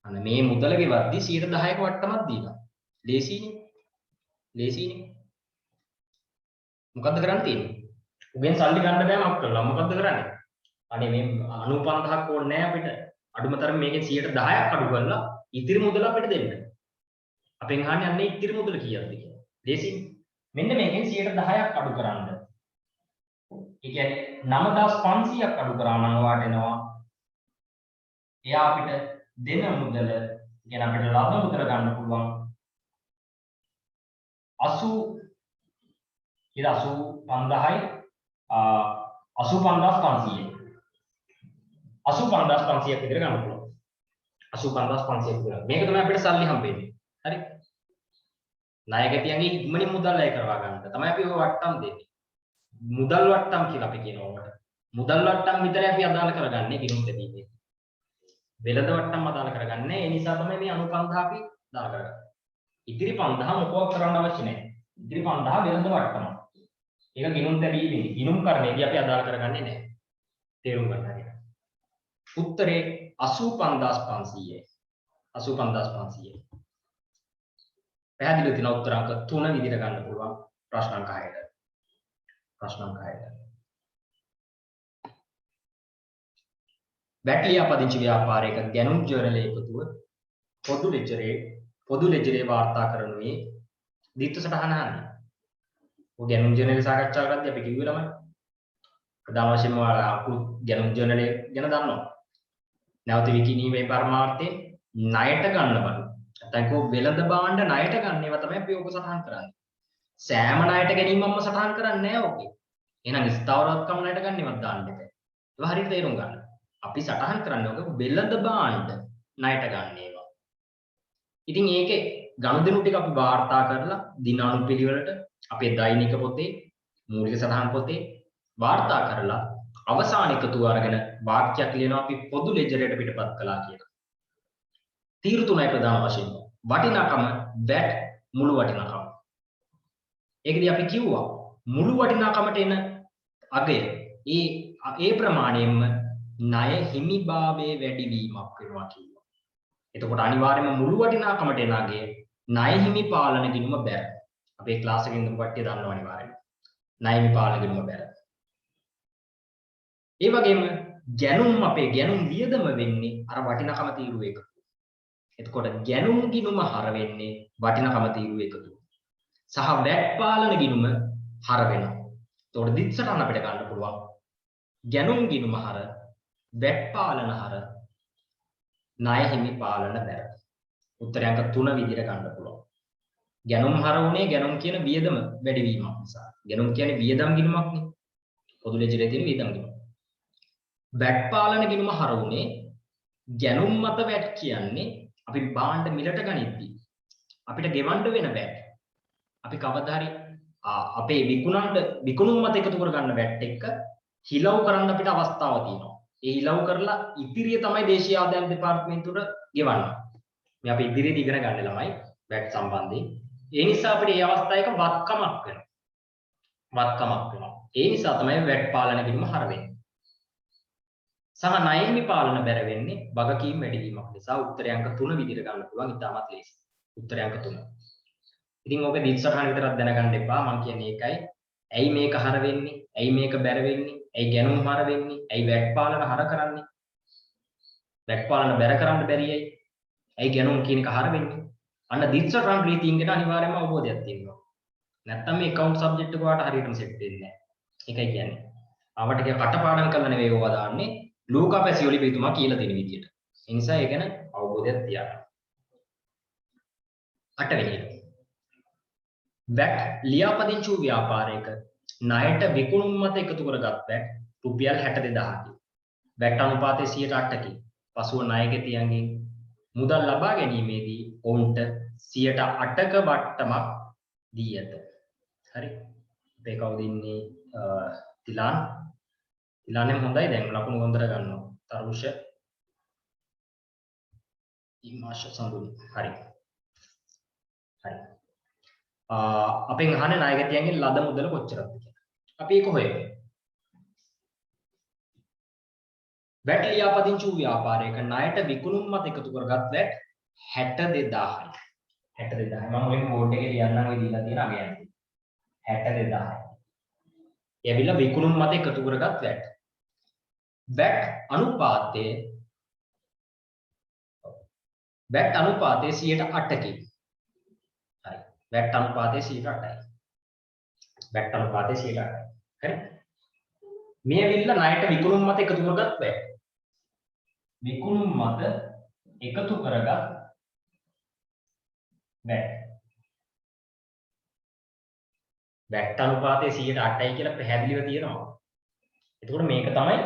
අන්න මේ මුදල ගෙවද්දී 10%ක වට්ටමක් දීලා. ලේසියිනේ. ලේසියිනේ. මොකද්ද කරන්න තියෙන්නේ? උගෙන් සල්ලි ගන්න බෑ මක් කරලා. මොකද්ද කරන්නේ? අනේ මේ 95000ක් ඕනේ නැහැ අපිට. අඩුම තරම මේකෙන් 10%ක් අඩු කරලා ඉතිරි මුදල අපිට දෙන්න. අපෙන් අහන්නේ අන්නේ ඉතිරි මුදල කීයද කියලා. ලේසියිනේ. මෙන්න මේකෙන් 10%ක් අඩු කරන්න. ඒ කියන්නේ 9500ක් අඩු කරා නම් වාට එනවා. එයා අපිට දෙන මුදල කියන අපිට ලබන මුදල ගන්න පුළුවන් 85000යි 85500ක් විතර ගන්න පුළුවන්. 85500ක් විතර. මේක තමයි අපිට සල්ලි හම්බෙන්නේ. හරි. ණයගැටියන්ගේ ඉක්මනින් මුදල් අය කරවා ගන්න තමයි අපි ඔය වට්ටම් දෙන්නේ. මුදල් වට්ටම් කියලා අපි කියනවා ඔකට. මුදල් වට්ටම් විතරයි අපි අදාළ කරගන්නේ ගිණුම් දෙන්නේ. වෙළඳ වට්ටම් අදාළ කරගන්නේ. ඒ නිසා තමයි මේ 95000 අපි අදාළ කරගන්නේ. ඉතිරි 5000 මොකක් කරන්න අවශ්‍ය නැහැ. ඉතිරි 5000 වෙළඳ වට්ටම. ඒක ගිණුම් තැබීමේ ගිණුම් කරන්නේදී අපි අදාළ කරගන්නේ නැහැ. තේරුම් ගන්න හරියට. උත්තරේ 85500යි. 85500යි. පැහැදිලිව තියෙන උත්තර අංක 3 විදිහට ගන්න පුළුවන් ප්‍රශ්න අංක 6ට. ප්‍රශ්න අංක 6ට. බැටලියා පදිංචි ව්‍යාපාරයක ගැනුම් ජර්නල් එකතුව පොදු ලෙජරේ වාර්තා කරනුයේ දීප්ත සටහන අහන්නේ. ඔය ගැනුම් ජර්නල් සාකච්ඡා කරද්දී අපි කිව්වේ ළමයි. ප්‍රධාන වශයෙන්ම අකුරු ගැනුම් ජර්නල් ගැන දන්නවා. නැවත විකිණීමේ පරමාර්ථයෙන් ණයට ගන්න බඩු. නැත්නම් කො වෙළඳ භාණ්ඩ ණයට ගන්න ඒවා තමයි අපි ඔක සටහන් කරන්නේ. සෑම ණයට ගැනීමක්ම සටහන් කරන්නේ නැහැ ඔකේ. එහෙනම් ස්ථාවරත්කම ණයට ගන්නවත් දාන්න එපා. ඒක හරියට තේරුම් ගන්න. අපි සටහන් කරන්නේ ඔක වෙළඳ භාණ්ඩ ණයට ගන්න ඒවා. ඉතින් ඒකේ ගනුදෙනු ටික අපි වාර්තා කරලා දින අනුපිළිවෙලට අපේ දෛනික පොතේ මූලික සටහන් පොතේ වාර්තා කරලා අවසාන එකතුව අරගෙන වාක්‍යයක් ලියනවා අපි පොදු ලෙජරයට පිටපත් කළා කියලා. තීරු තුනයි ප්‍රධාන වශයෙන්. වටිනාකම VAT මුළු වටිනාකම. ඒකදී අපි කිව්වා මුළු වටිනාකමට එන අගය ඒ ප්‍රමාණයෙන්ම ණය හිමිභාවයේ වැඩිවීමක් වෙනවා කිව්වා. එතකොට අනිවාර්යයෙන්ම මුළු වටිනාකමට එන අගය ණය හිමි පාලන ගිණුම බැර. අපේ ක්ලාස් එකේ ඉඳන් කට්ටිය දන්නවා අනිවාර්යයෙන්ම. ණය හිමි පාලන ගිණුම බැර. ඒ වගේම ගැනුම් අපේ ගැනුම් වියදම වෙන්නේ අර වටිනාකම තීරුව එකතු. එතකොට ගැනුම් ගිණුම හර වෙන්නේ වටිනාකම තීරුව එකතු. සහ වැට් පාලන ගිණුම හර වෙනවා. එතකොට දිස්සටන අපිට ගන්න පුළුවන් ගැනුම් ගිණුම හර වැට් පාලන හර ණය හිමි පාලන බැර. උත්තරය අංක 3 විදිහට ගන්න පුළුවන්. ගැනුම් හර උනේ ගැනුම් කියන වියදම වැඩි වීමක් නිසා. ගැනුම් කියන්නේ වියදම් ගිණුමක් නේ. පොදු ලෙජරේ තියෙන වියදම් ගිණුම. වැට් පාලන ගිණුම හර උනේ ගැනුම් මත වැට් කියන්නේ අපි භාණ්ඩ මිලට ගනිද්දී අපිට ගෙවන්න වෙන වැට්. අපි කවදා හරි අපේ විකුණුම් මත එකතු කරගන්න වැට් එක හිලව් කරන්න අපිට අවස්ථාව තියෙනවා. ඒ හිලව් කරලා ඉතිරිය තමයි දේශීය ආදායම් දෙපාර්තමේන්තුවට ගෙවන්නේ. මේ අපි ඉදිරියේදී ඉගෙන ගන්න ළමයි වැට් සම්බන්ධයෙන්. ඒ නිසා අපිට මේ අවස්ථාවයක වත්කමක් වෙනවා. වත්කමක් වෙනවා. ඒ නිසා තමයි වැට් පාලන ගිණුම හර වෙන්නේ. සහ ණය හිමි පාලන බැර වෙන්නේ වගකීම් වැඩිවීමක් නිසා. උත්තරය අංක 3 විදිහට ගන්න පුළුවන්. ඉතාමත් ලේසි. උත්තරය අංක 3. ඉතින් ඔබ දිස්සටහන විතරක් දැනගන්න එපා. මම කියන්නේ ඒකයි. ඇයි මේක හර වෙන්නේ? ඇයි මේක බැර වෙන්නේ? ඇයි ගැනුම් හර වෙන්නේ? ඇයි වැට් පාලන හර කරන්නේ? වැට් පාලන බැර කරන්න බැරියයි. ඇයි ගැනුම් කියන එක හර වෙන්නේ? අන්න this run breathing එකට අනිවාර්යයෙන්ම අවබෝධයක් තියෙනවා. නැත්තම් මේ account subject එක ඔයාලට හරියටම set වෙන්නේ නැහැ. ඒකයි කියන්නේ. ආවට කිය කටපාඩම් කරලා නෙවෙයි ඕවා දාන්නේ. ලූකා පැසියොලි පිටුමා කියලා දෙන විදියට. ඒ නිසා ඒ ගැන අවබෝධයක් තියාගන්න. 8 වෙනි එක. වැට් ලියාපදිංචි ව්‍යාපාරයක ණයට විකුණුම් මත එකතු කරගත් වැට් රුපියල් 62000කි. වැට් අනුපාතය 8%කි. පසුව ණයගැතියන්ගෙන් මුදල් ලබා ගැනීමේදී ඔවුන්ට 8%ක වට්ටමක් දී ඇත. හරි. අපේ කවුද ඉන්නේ? තිලාන්. තිලානේ හොඳයි දැන් ලකුණු හොඳට ගන්නවා. තරුෂ ඉමාෂ සඳුනි. හරි. හරි. අපෙන් අහන්නේ ණයගැතියන්ගෙන් ලද මුදල කොච්චරද කියලා. අපි ඒක හොයමු. වැට් ලියාපදිංචි ව්‍යාපාරයක ණයට විකුණුම් මත එකතු කරගත් වැට් 62000යි. 62000. මම මුලින් බෝඩ් එකේ ලියන්නම් ඔය දීලා තියෙන අගයන්. 62000යි. එවිලා විකුණුම් මත එකතු කරගත් වැට්. වැට් අනුපාතයේ 8%කි. හරි. වැට් අනුපාතයේ 8%යි. වැට් අනුපාතයේ 8%යි. හරි. මේ විල්ල ණයට විකුණුම් මත එකතු කරගත් වැට්. විකුණුම් මත එකතු කරගත් වැට්. වැට් අනුපාතයේ 8%යි කියලා පැහැදිලිව තියෙනවා. එතකොට මේක තමයි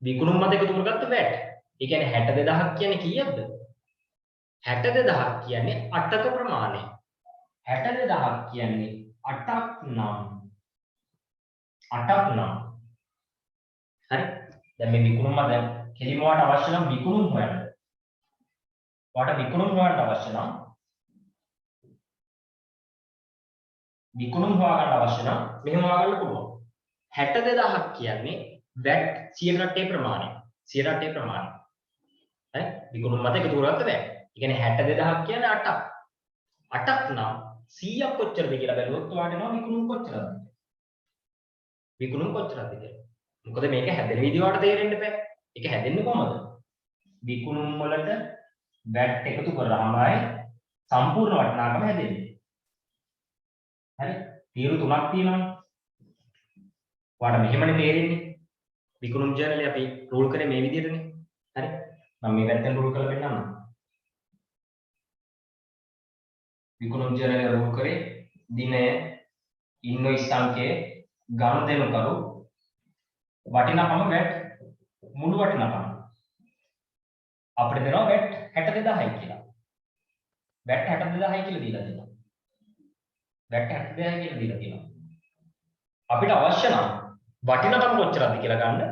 විකුණුම් මත එකතු කරගත්ත වැට්. ඒ කියන්නේ 62000ක් කියන්නේ කීයක්ද? 62000ක් කියන්නේ 8ක ප්‍රමාණය. 62000ක් කියන්නේ 8ක් නම් 8ක් නම් හරි. දැන් මේ විකුණුම දැන් කෙලිම වාට අවශ්‍ය නම් විකුණුම් හොයන්න. වාට විකුණුම් හොයන්න අවශ්‍ය නම් විකුණුම් හොයාගන්න අවශ්‍ය නම් මෙහෙම හොයාගන්න පුළුවන්. 62000ක් කියන්නේ වැට් 108 ප්‍රමාණය. 108 ප්‍රමාණය. හරි. විකුණුම් මත එකතු කරගත්ත වැට්. ඒ කියන්නේ 62000ක් කියන්නේ 8ක්. 8ක් නම් 100ක් කොච්චරද කියලා බැලුවොත් ඔයාලට එනවා විකුණුම් කොච්චරද? විකුණුම් කොච්චරද කියලා. මොකද මේක හැදෙන විදිහ වලට තේරෙන්න බෑ. ඒක හැදෙන්නේ කොහමද? විකුණුම් වලට වැට් එකතු කරාමයි සම්පූර්ණ වටිනාකම හැදෙන්නේ. හරි. තීරු තුනක් තියෙනවානේ. ඔයාලට මෙහෙමනේ තේරෙන්නේ. විකුණුම් ජර්නලේ අපි රූල් කරේ මේ විදිහටනේ. හරි. මම මේ පැත්තෙන් රූල් කරලා පෙන්නන්නම්. විකුණුම් ජර්නලේ රූල් කරේ දිනය ඉන්වොයිස් අංකයේ ගනුදෙනු කරු වටිනාකම වැට් මුළු වටිනාකම අපිට දෙනවා වැට් 62000යි කියලා. වැට් 62000යි කියලා දීලා දෙනවා. වැට් 62000යි කියලා දීලා තියෙනවා. අපිට අවශ්‍ය නම් වටිනාකම කොච්චරද කියලා ගන්න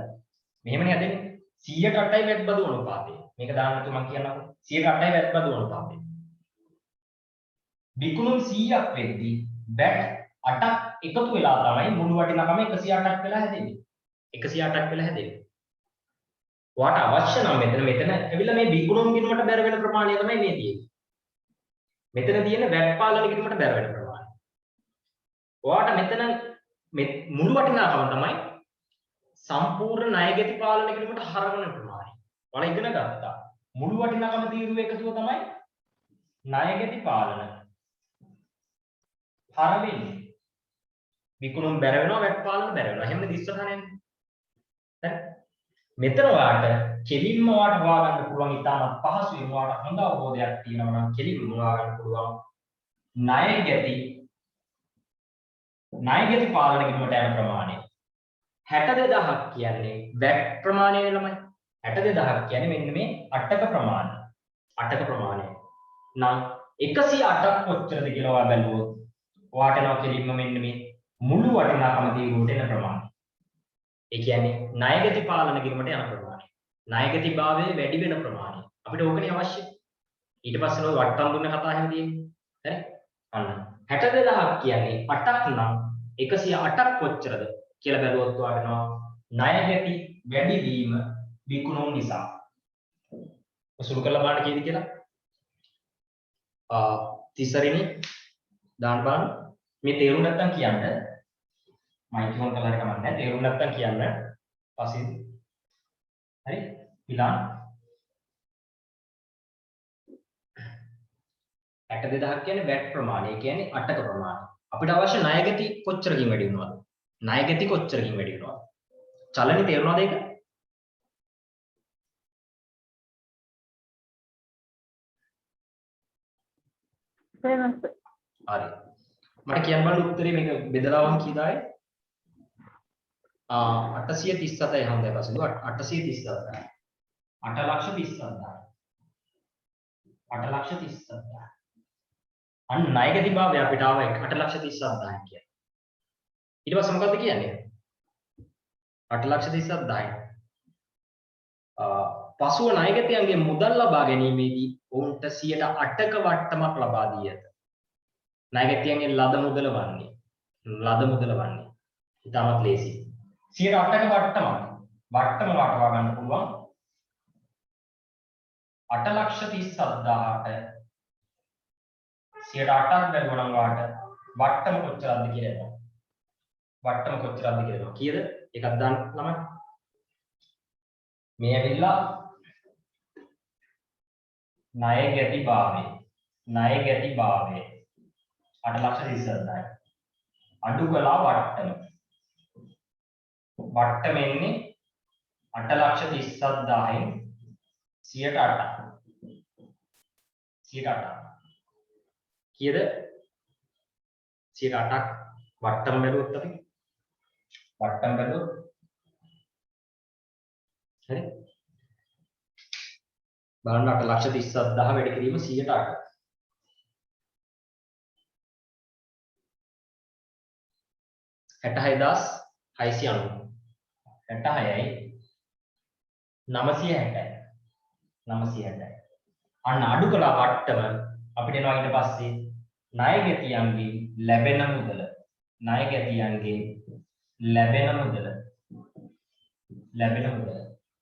මෙහෙමනේ හැදෙන්නේ. 108යි වැට් බදු අනුපාතය. මේක දාන්න තු මම කියන්නකෝ. 108යි වැට් බදු අනුපාතය. විකුණුම් 100ක් වෙද්දී වැට් 8ක් එකතු වෙලා තමයි මුළු වටිනාකම 108ක් වෙලා හැදෙන්නේ. 108ක් වෙලා හැදෙන්නේ. ඔයාට අවශ්‍ය නම් මෙතන ඇවිල්ලා මේ විකුණුම් ගිණුමට බැර වෙන ප්‍රමාණය තමයි මේ තියෙන්නේ. මෙතන තියෙන වැට් පාලන ගිණුමට බැර වෙන ප්‍රමාණය. ඔයාට මෙතන මේ මුළු වටිනාකම තමයි සම්පූර්ණ ණයගැති පාලන ගිණුමට හරවන ප්‍රමාණය. ඔයාලා ඉගෙන ගත්තා. මුළු වටිනාකම තීරුව එකතුව තමයි ණයගැති පාලන හරවෙන්නේ. විකුණුම් බැර වෙනවා වැට් පාලන බැර වෙනවා. එහෙමනේ දිස්සහනේ. හරි. මෙතන ඔයාට කෙලින්ම ඔයාට හොයාගන්න පුළුවන් ඉතාමත් පහසුවෙන් ඔයාට හොඳ අවබෝධයක් තියෙනවා නම් කෙලින්ම හොයාගන්න පුළුවන් ණයගැති පාලන ගිණුමට යන ප්‍රමාණය 62000ක් කියන්නේ වැට් ප්‍රමාණය ළමයි. 62000ක් කියන්නේ මෙන්න මේ 8ක ප්‍රමාණය. 8ක ප්‍රමාණය. නම් 108ක් කොච්චරද කියලා ඔයා බැලුවොත් ඔයාට එනවා කෙලින්ම මෙන්න මේ මුළු වටිනාකම දීගුවට එන ප්‍රමාණය. ඒ කියන්නේ ණයගැති පාලන ගිණුමට යන ප්‍රමාණය. ණයගැති භාවයේ වැඩි වෙන ප්‍රමාණය. අපිට ඕකනේ අවශ්‍ය. ඊට පස්සේ ඔය වට්ටම් දුන්න කතා හැම තියෙන්නේ. හරි? අන්න 62000ක් කියන්නේ 8ක් නම් 108ක් කොච්චරද කියලා බැලුවොත් ඔයාට එනවා ණයගැති වැඩි වීම විකුණුම් නිසා. ඔසුළු කරලා බලන්න කීයද කියලා? 30 වෙනි දාන්න බලන්න. මේ තේරුම් නැත්තම් කියන්න. මයික් ඔන් කරලා හරි කමක් නැහැ. තේරුම් නැත්තම් කියන්න. පස්සේ හරි? ඊළඟ 62,000 කියන්නේ වැට් ප්‍රමාණය. ඒ කියන්නේ 8ක ප්‍රමාණය. අපිට අවශ්‍ය ණය ගැති කොච්චරකින් වැඩි වෙනවද? ණය ගැති කොච්චරකින් වැඩි වෙනවද? චලනේ තේරුණාද ඒක? තේරුණා. හරි. මට කියන්න බලන්න උත්තරේ මේක බෙදලාවම කීදායි? 837යි හම්බයි පස්සේ 837යි. 8,37,000. 8,37,000. අන්න ණය ගැති භාවය අපිට ආව 8,37,000 කියන්නේ. ඊට පස්සේ මොකද්ද කියන්නේ? 8,37,000. පසුව ණය ගැතියන්ගේ මුදල් ලබා ගැනීමේදී ඔවුන්ට 8%ක වට්ටමක් ලබා දී ඇත. ණය ගැතියන්ගේ ලද මුදල වන්නේ. ඉතාමත් ලේසි. 8%ක වට්ටමක්. වට්ටම වටවා ගන්න පුළුවන්. 8,37,000ට 8ක් බැලුවනම් වාට වට්ටම කොච්චරද කියලා එනවා. වට්ටම කොච්චරද කියලා එනවා. කීයද? එකක් දාන්න ළමයි. මේ ඇවිල්ලා ණය ගැති භාවය 8,37,000යි. අඩු කළා වට්ටම. වට්ටම එන්නේ 8,37,000න් 8%. 8%. කීයද? 8%ක් වට්ටම බැලුවොත් අපි වට්ටම බැලුවොත් හරි බලන්න 8,37,000 වැඩි කිරීම 100ට 66,690 66යි 960යි අන්න අඩු කළා වට්ටම අපිට එනවා ඊට පස්සේ ණය ගැතියන්ගේ ලැබෙන මුදල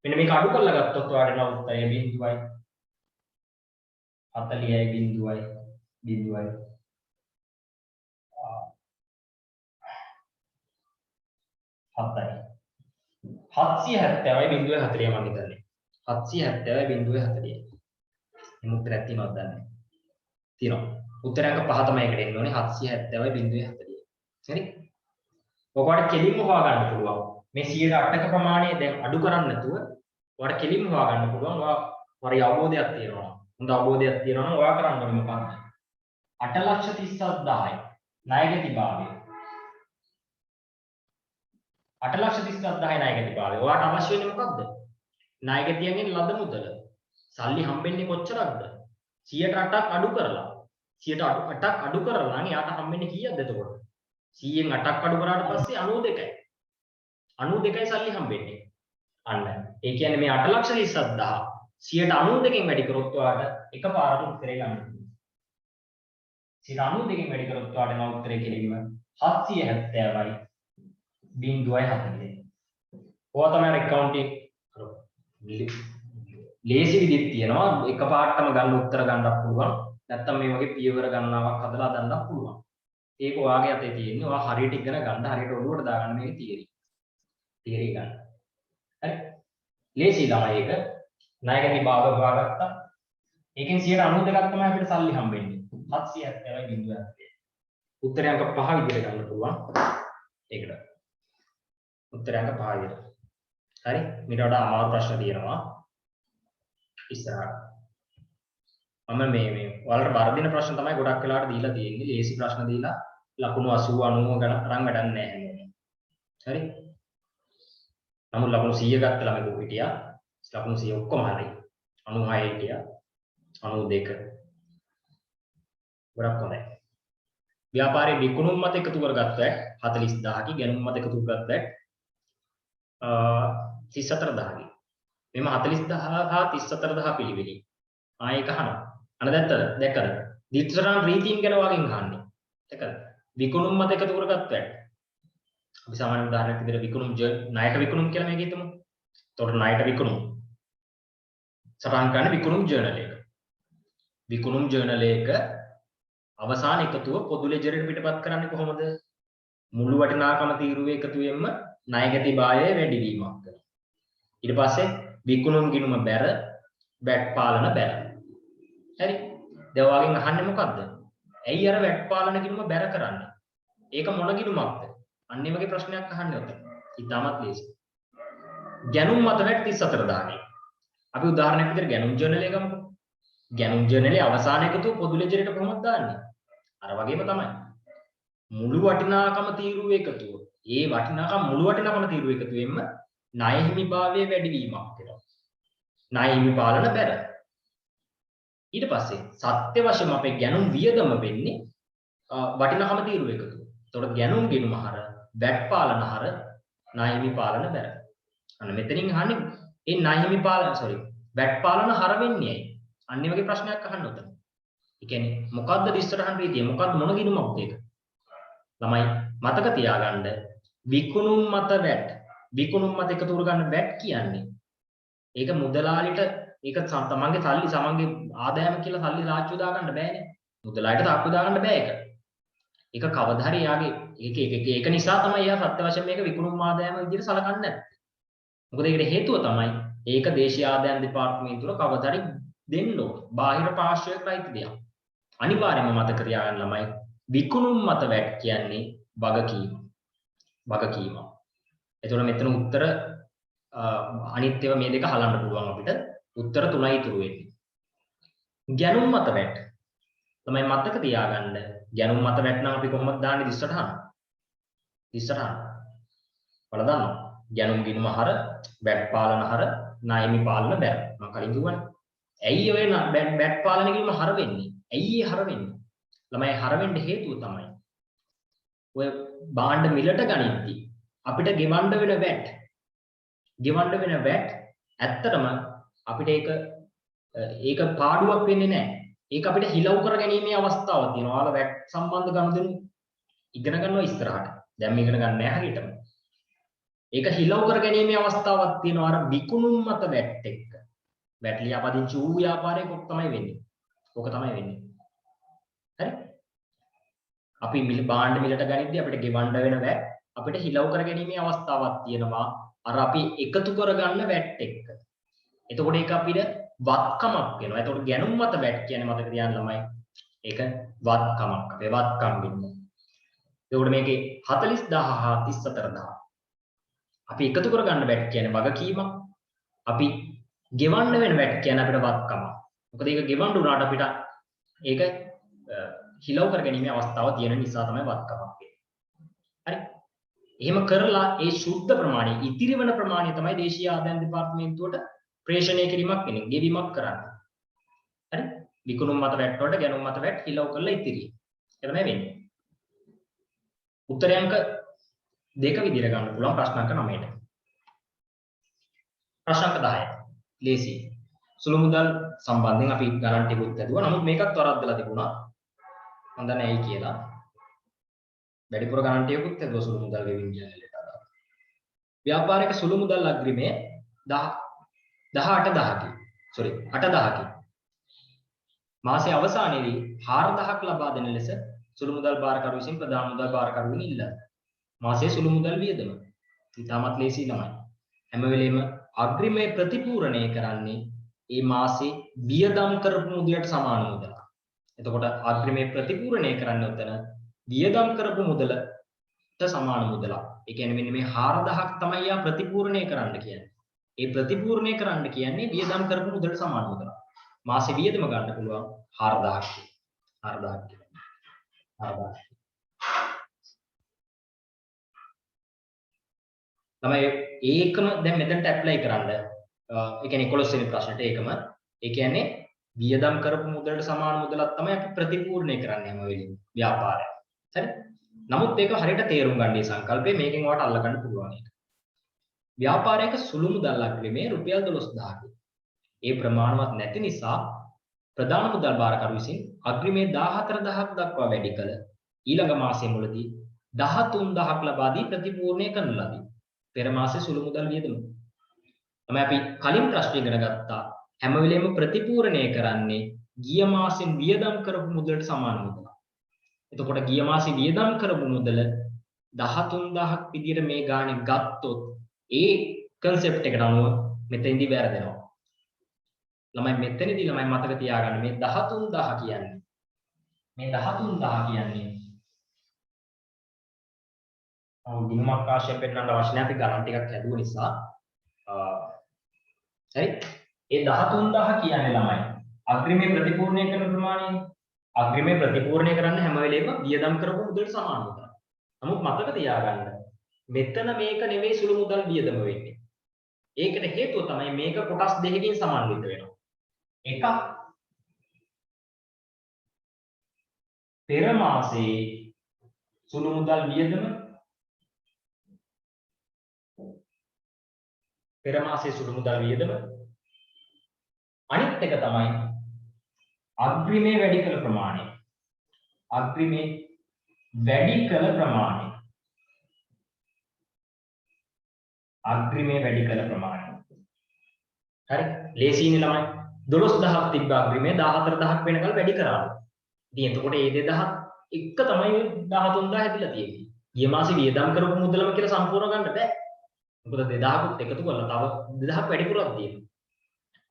මෙන්න මේක අඩු කරලා ගත්තොත් ඔයාලට එන උත්තරය 0.40යි 0.0 7යි 770යි 0.40 මම හිතන්නේ 770යි 0.40 මේ උත්තරයක් තියෙනවද දන්නේ තියෙනවා උත්තරයක පහ තමයි එකට එන්න ඕනේ 770යි 0.40 හරි ඔයාලට කෙලින්ම හොයාගන්න පුළුවන් මේ 8%ක ප්‍රමාණය දැන් අඩු කරන්න නැතුව ඔයාලට කෙලින්ම හොයාගන්න පුළුවන් ඔයාලට අවබෝධයක් තියෙනවා හොඳ අවබෝධයක් තියෙනවා නම් ඔයා කරන්න ඕනේ මොකක්ද 8,37,000යි ණයගැතිභාවය 8,37,000යි ණයගැතිභාවය ඔයාට අවශ්‍ය වෙන්නේ මොකක්ද ණයගැතියන්ගෙන් ලද මුදල සල්ලි හම්බෙන්නේ කොච්චරක්ද 108ක් අඩු කරලා 108ක් අඩු කරලා නම් යාට හම්බෙන්නේ කීයක්ද එතකොට 100න් 8ක් අඩු කරාට පස්සේ 92යි 92යි සල්ලි හම්බෙන්නේ අන්න ඒ කියන්නේ මේ 8,37,000 192කින් වැඩි කරොත් ඔයාට එකපාරට උත්තරේ ගන්න පුළුවන් 192කින් වැඩි කරොත් ඔයාට එන උත්තරේ කෙලින්ම 770යි 0.40 ඔයා තමයි accounting ලේසි විදිහට තියෙනවා එකපාරටම ගන්න උත්තර ගන්නත් පුළුවන් නැත්තම් මේ වගේ පියවර ගණනාවක් හදලා දාන්නත් පුළුවන් ඒක ඔයාගේ අතේ තියෙන්නේ ඔයා හරියට ඉගෙන ගන්න හරියට ඔළුවට දාගන්න මේකේ තියරි ගන්න හරි ලේසි ළමයි ඒක ණයගැති භාග හොයාගත්තා ඒකෙන් 92ක් තමයි අපිට සල්ලි හම්බෙන්නේ 770යි 0.40 උත්තරය අංක 5 විදිහට ගන්න පුළුවන් ඒකට උත්තරය අංක 5 විදිහට හරි මීට වඩා අමාරු ප්‍රශ්න තියෙනවා ඉස්සරහට මම මේ ඔයාලට වර්ධින ප්‍රශ්න තමයි ගොඩක් වෙලාවට දීලා තියෙන්නේ ලේසි ප්‍රශ්න දීලා ලකුණු 80 90 ගණන් අරන් වැඩක් නැහැ හැමෝම හරි නමුත් ලකුණු 100 ගත්ත ළමයි හිටියා ලකුණු 100 ඔක්කොම හරි 96 හිටියා 92 ගොඩක් හොඳයි ව්‍යාපාරයේ විකුණුම් මත එකතු කරගත්ත 40000කි ගැනුම් මත එකතු කරගත්ත 34000කි මෙම 40000 හා 34000 පිළිවෙලින් ආයෙක අහනවා අන දැක්කද දිත්තරන් රීතීන් ගැන වගේ අහන්නේ දැක්කද විකුණුම් මත එකතු කරගත්ත අපි සාමාන්‍ය උදාහරණයක් විදිහට විකුණුම් ණයට විකුණුම් කියලා මේක හිතමු. එතකොට ණයට විකුණුම් සටහන් කරන විකුණුම් ජර්නල් එක. විකුණුම් ජර්නල් එක අවසාන එකතුව පොදු ලෙජරෙට පිටපත් කරන්නේ කොහොමද? මුළු වටිනාකම තීරුවේ එකතුවෙන්ම ණයගැති භාවය වැඩි වීමක් කරනවා. ඊට පස්සේ විකුණුම් ගිණුම බැර බැට් පාලන බැර. හරි. දැන් ඔයාගෙන් අහන්නේ මොකද්ද? ඇයි අර වැට් පාලන ගිණුම බැර කරන්නේ? ඒක මොන ගිණුමක්ද? අන්න ඒ වගේ ප්‍රශ්නයක් අහන්නේ ඔතන. ඉතාමත් ලේසි. ගැනුම් මත වැට් 34000යි. අපි උදාහරණයක් විදිහට ගැනුම් ජර්නල් එක ගමුකෝ. ගැනුම් ජර්නලේ අවසාන එකතුව පොදු ලෙජරේට කොහොමද දාන්නේ? අර වගේම තමයි. මුළු වටිනාකම තීරුව එකතුව. ඒ වටිනාකම මුළු වටිනාකම තීරුව එකතුවෙන්ම ණය හිමිභාවයේ වැඩිවීමක් වෙනවා. ණය හිමි පාලන බැර. ඊට පස්සේ සත්‍ය වශයෙන්ම අපේ ගැනුම් වියදම වෙන්නේ වටිනාකම තීරුව එකතුව. එතකොට ගැනුම් ගිණුම හර වැට් පාලන හර ණය හිමි පාලන බැර. අන්න මෙතනින් අහන්නේ ඒ ණය හිමි පාලන වැට් පාලන හර වෙන්නේ ඇයි? අන්න ඒ වගේ ප්‍රශ්නයක් අහන්න උතන. ඒ කියන්නේ මොකද්ද ඉස්සරහන් රීතිය? මොකද්ද මොන ගිණුමක්ද ඒක? ළමයි මතක තියාගන්න විකුණුම් මත වැට් විකුණුම් මත එකතු කරගන්න වැට් කියන්නේ ඒක මුදලාලිට ඒක තමන්ගේ සල්ලි සමන්ගේ ආදායම කියලා සල්ලි රාජ්‍ය දාගන්න බෑනේ. මුදලාලිට තාක්කු දාගන්න බෑ ඒක. ඒක කවදා හරි යාගේ ඒක නිසා තමයි එයා සත්‍ය වශයෙන් මේක විකුණුම් ආදායම විදිහට සලකන්නේ නැත්තේ. මොකද ඒකට හේතුව තමයි ඒක දේශීය ආදායම් දෙපාර්තමේන්තුව කවදා හරි දෙන්න ඕන. බාහිර පාර්ශ්වයකට අයිති දෙයක්. අනිවාර්යයෙන්ම මතක තියාගන්න ළමයි විකුණුම් මත වැට් කියන්නේ වගකීම. වගකීම. එතකොට මෙතන උත්තර අනිත් ඒවා මේ දෙක හලන්න පුළුවන් අපිට. උත්තර තුනයි ඉතුරු වෙන්නේ. ගැනුම් මත වැට්. තමයි මතක තියාගන්න ගැනුම් මත වැට් නම් අපි කොහොමද දාන්නේ ඉස්සරහට? ඉස්සරහට. වල දානවා. ගැනුම් ගිණුම හර වැට් පාලන හර ණය හිමි පාලන බැර. මම කලින් කිව්වනේ. ඇයි ඔය වැට් පාලන ගිණුම හර වෙන්නේ? ඇයි ඒ හර වෙන්නේ? ළමයි හර වෙන්න හේතුව තමයි ඔය භාණ්ඩ මිලට ගනිද්දි අපිට ගෙවන්න වෙන වැට් ඇත්තටම අපිට ඒක පාඩුවක් වෙන්නේ නැහැ. ඒක අපිට හිලව් කර ගැනීමේ අවස්ථාවක් තියෙනවා. ඔයාලා වැට් සම්බන්ධ ගනුදෙනු ඉගෙන ගන්නවා ඉස්සරහට. දැන් මේ ඉගෙන ගන්න නැහැ හරියටම. ඒක හිලව් කර ගැනීමේ අවස්ථාවක් තියෙනවා අර විකුණුම් මත වැට් එක්ක. වැට් ලියාපදිංචි වූ ව්‍යාපාරයක ඔක තමයි වෙන්නේ. හරි? අපි භාණ්ඩ මිලට ගනිද්දී අපිට ගෙවන්න වෙන වැට් අපිට හිලව් කර ගැනීමේ අවස්ථාවක් තියෙනවා අර අපි එකතු කරගන්න වැට් එක්ක. එතකොට ඒක අපිට වත්කමක් වෙනවා. එතකොට ගැනුම් මත වැට් කියන්නේ මතක තියාගන්න ළමයි. ඒක වත්කමක්. අපේ වත්කම් වෙන්නේ. එතකොට මේකේ 40000 හා 34000. අපි එකතු කරගන්න වැට් කියන්නේ වගකීමක්. අපි ගෙවන්න වෙන වැට් කියන්නේ අපිට වත්කමක්. මොකද ඒක ගෙවන්න උනාට අපිට ඒක හිලව් කර ගැනීමේ අවස්ථාව තියෙන නිසා තමයි වත්කමක් වෙන්නේ. හරි? එහෙම කරලා ඒ සුද්ධ ප්‍රමාණය ඉතිරි වෙන ප්‍රමාණය තමයි දේශීය ආදායම් දෙපාර්තමේන්තුවට ප්‍රේෂණය කිරීමක් වෙන්නේ. ගෙවීමක් කරන්නේ. හරි? විකුණුම් මත වැට් වලට ගැනුම් මත වැට් හිලව් කරලා ඉතිරි. ඒක තමයි වෙන්නේ. උත්තරය අංක 2 විදිහට ගන්න පුළුවන් ප්‍රශ්න අංක 9ට. ප්‍රශ්න අංක 10. ලේසි. සුළු මුදල් සම්බන්ධයෙන් අපි ගණන් ටිකක් හදුවා. නමුත් මේකත් වරද්දලා තිබුණා. මම දන්නේ ඇයි කියලා. වැඩිපුර ගණන් ටිකකුත් හදුවා සුළු මුදල් ගෙවින් ජර්නලයට අදාළ. ව්‍යාපාරික සුළු මුදල් අග්‍රිමය 8000කි. මාසයේ අවසානයේදී 4000ක් ලබා දෙන ලෙස සුළු මුදල් භාරකරු විසින් ප්‍රධාන මුදල් භාරකරුවෙන් ඉල්ලනවා. මාසයේ සුළු මුදල් වියදම. ඉතාමත් ලේසි ළමයි. හැම වෙලෙම අග්‍රිමය ප්‍රතිපූර්ණය කරන්නේ ඒ මාසේ වියදම් කරපු මුදලට සමාන මුදලක්. එතකොට අග්‍රිමය ප්‍රතිපූර්ණය කරන්න උතන වියදම් කරපු මුදලට සමාන මුදලක්. ඒ කියන්නේ මෙන්න මේ 4000ක් තමයි යා ප්‍රතිපූර්ණය කරන්න කියන්නේ. ඒ ප්‍රතිපූර්ණය කරන්න කියන්නේ වියදම් කරපු මුදලට සමාන මුදලක්. මාසේ වියදම ගන්න පුළුවන් 4000ක්. 4000ක්. තමයි ඒකම දැන් මෙතනට ඇප්ලයි කරන්න. ඒ කියන්නේ 11 වෙනි ප්‍රශ්නෙට ඒකම. ඒ කියන්නේ වියදම් කරපු මුදලට සමාන මුදලක් තමයි අපි ප්‍රතිපූර්ණය කරන්නේ හැම වෙලෙම ව්‍යාපාරය. හරි? නමුත් ඒක හරියට තේරුම් ගන්න මේ සංකල්පය මේකෙන් ඔයාලට අල්ල ගන්න පුළුවන් ඒක. ව්‍යාපාරයක සුළු මුදල් අග්‍රිමේ රුපියල් 12000ක්. ඒ ප්‍රමාණවත් නැති නිසා ප්‍රධාන මුදල් භාරකරු විසින් අග්‍රිමේ 14000ක් දක්වා වැඩි කළ ඊළඟ මාසයේ මුලදී 13000ක් ලබා දී ප්‍රතිපූර්ණය කරන ලදී. පෙර මාසයේ සුළු මුදල් වියදම. තමයි අපි කලින් ප්‍රශ්නේ ඉගෙන ගත්තා. හැම වෙලෙම ප්‍රතිපූර්ණය කරන්නේ ගිය මාසෙන් වියදම් කරපු මුදලට සමාන මුදලක්. එතකොට ගිය මාසේ වියදම් කරපු මුදල 13000ක් විදියට මේ ගානේ ගත්තොත් ඒ concept එකට අනුව මෙතෙන්දී වැරදෙනවා. ළමයි මෙතනදී ළමයි මතක තියාගන්න මේ 13000 කියන්නේ මේ 13000 කියන්නේ ගිණුමක් ආශ්‍රය පෙන්නන්න අවශ්‍ය නැහැ අපි ගණන් ටිකක් හැදුව නිසා හරි ඒ 13000 කියන්නේ ළමයි අග්‍රිමේ ප්‍රතිපූර්ණය කරන ප්‍රමාණය අග්‍රිමේ ප්‍රතිපූර්ණය කරන්න හැම වෙලේම වියදම් කරපු මුදලට සමාන මුදල්. නමුත් මතක තියාගන්න මෙතන මේක නෙවෙයි සුළු මුදල් වියදම වෙන්නේ. ඒකට හේතුව තමයි මේක කොටස් දෙකකින් සමන්විත වෙනවා. එකක් පෙර මාසයේ සුළු මුදල් වියදම පෙර මාසයේ සුළු මුදල් වියදම අනිත් එක තමයි අග්‍රිමේ වැඩි කළ ප්‍රමාණය. අග්‍රිමේ වැඩි කළ ප්‍රමාණය. අග්‍රිමේ වැඩි කළ ප්‍රමාණය. හරි. ලේසියිනේ ළමයි. 12000ක් තිබ්බ අග්‍රිමේ 14000ක් වෙනකල් වැඩි කරා. ඉතින් එතකොට මේ 2000 එක තමයි 13000 හැදිලා තියෙන්නේ. ගිය මාසේ වියදම් කරපු මුදලම කියලා සම්පූර්ණ ගන්න බෑ. මොකද 2000කුත් එකතු කරලා තව 2000ක් වැඩිපුරක් තියෙනවා.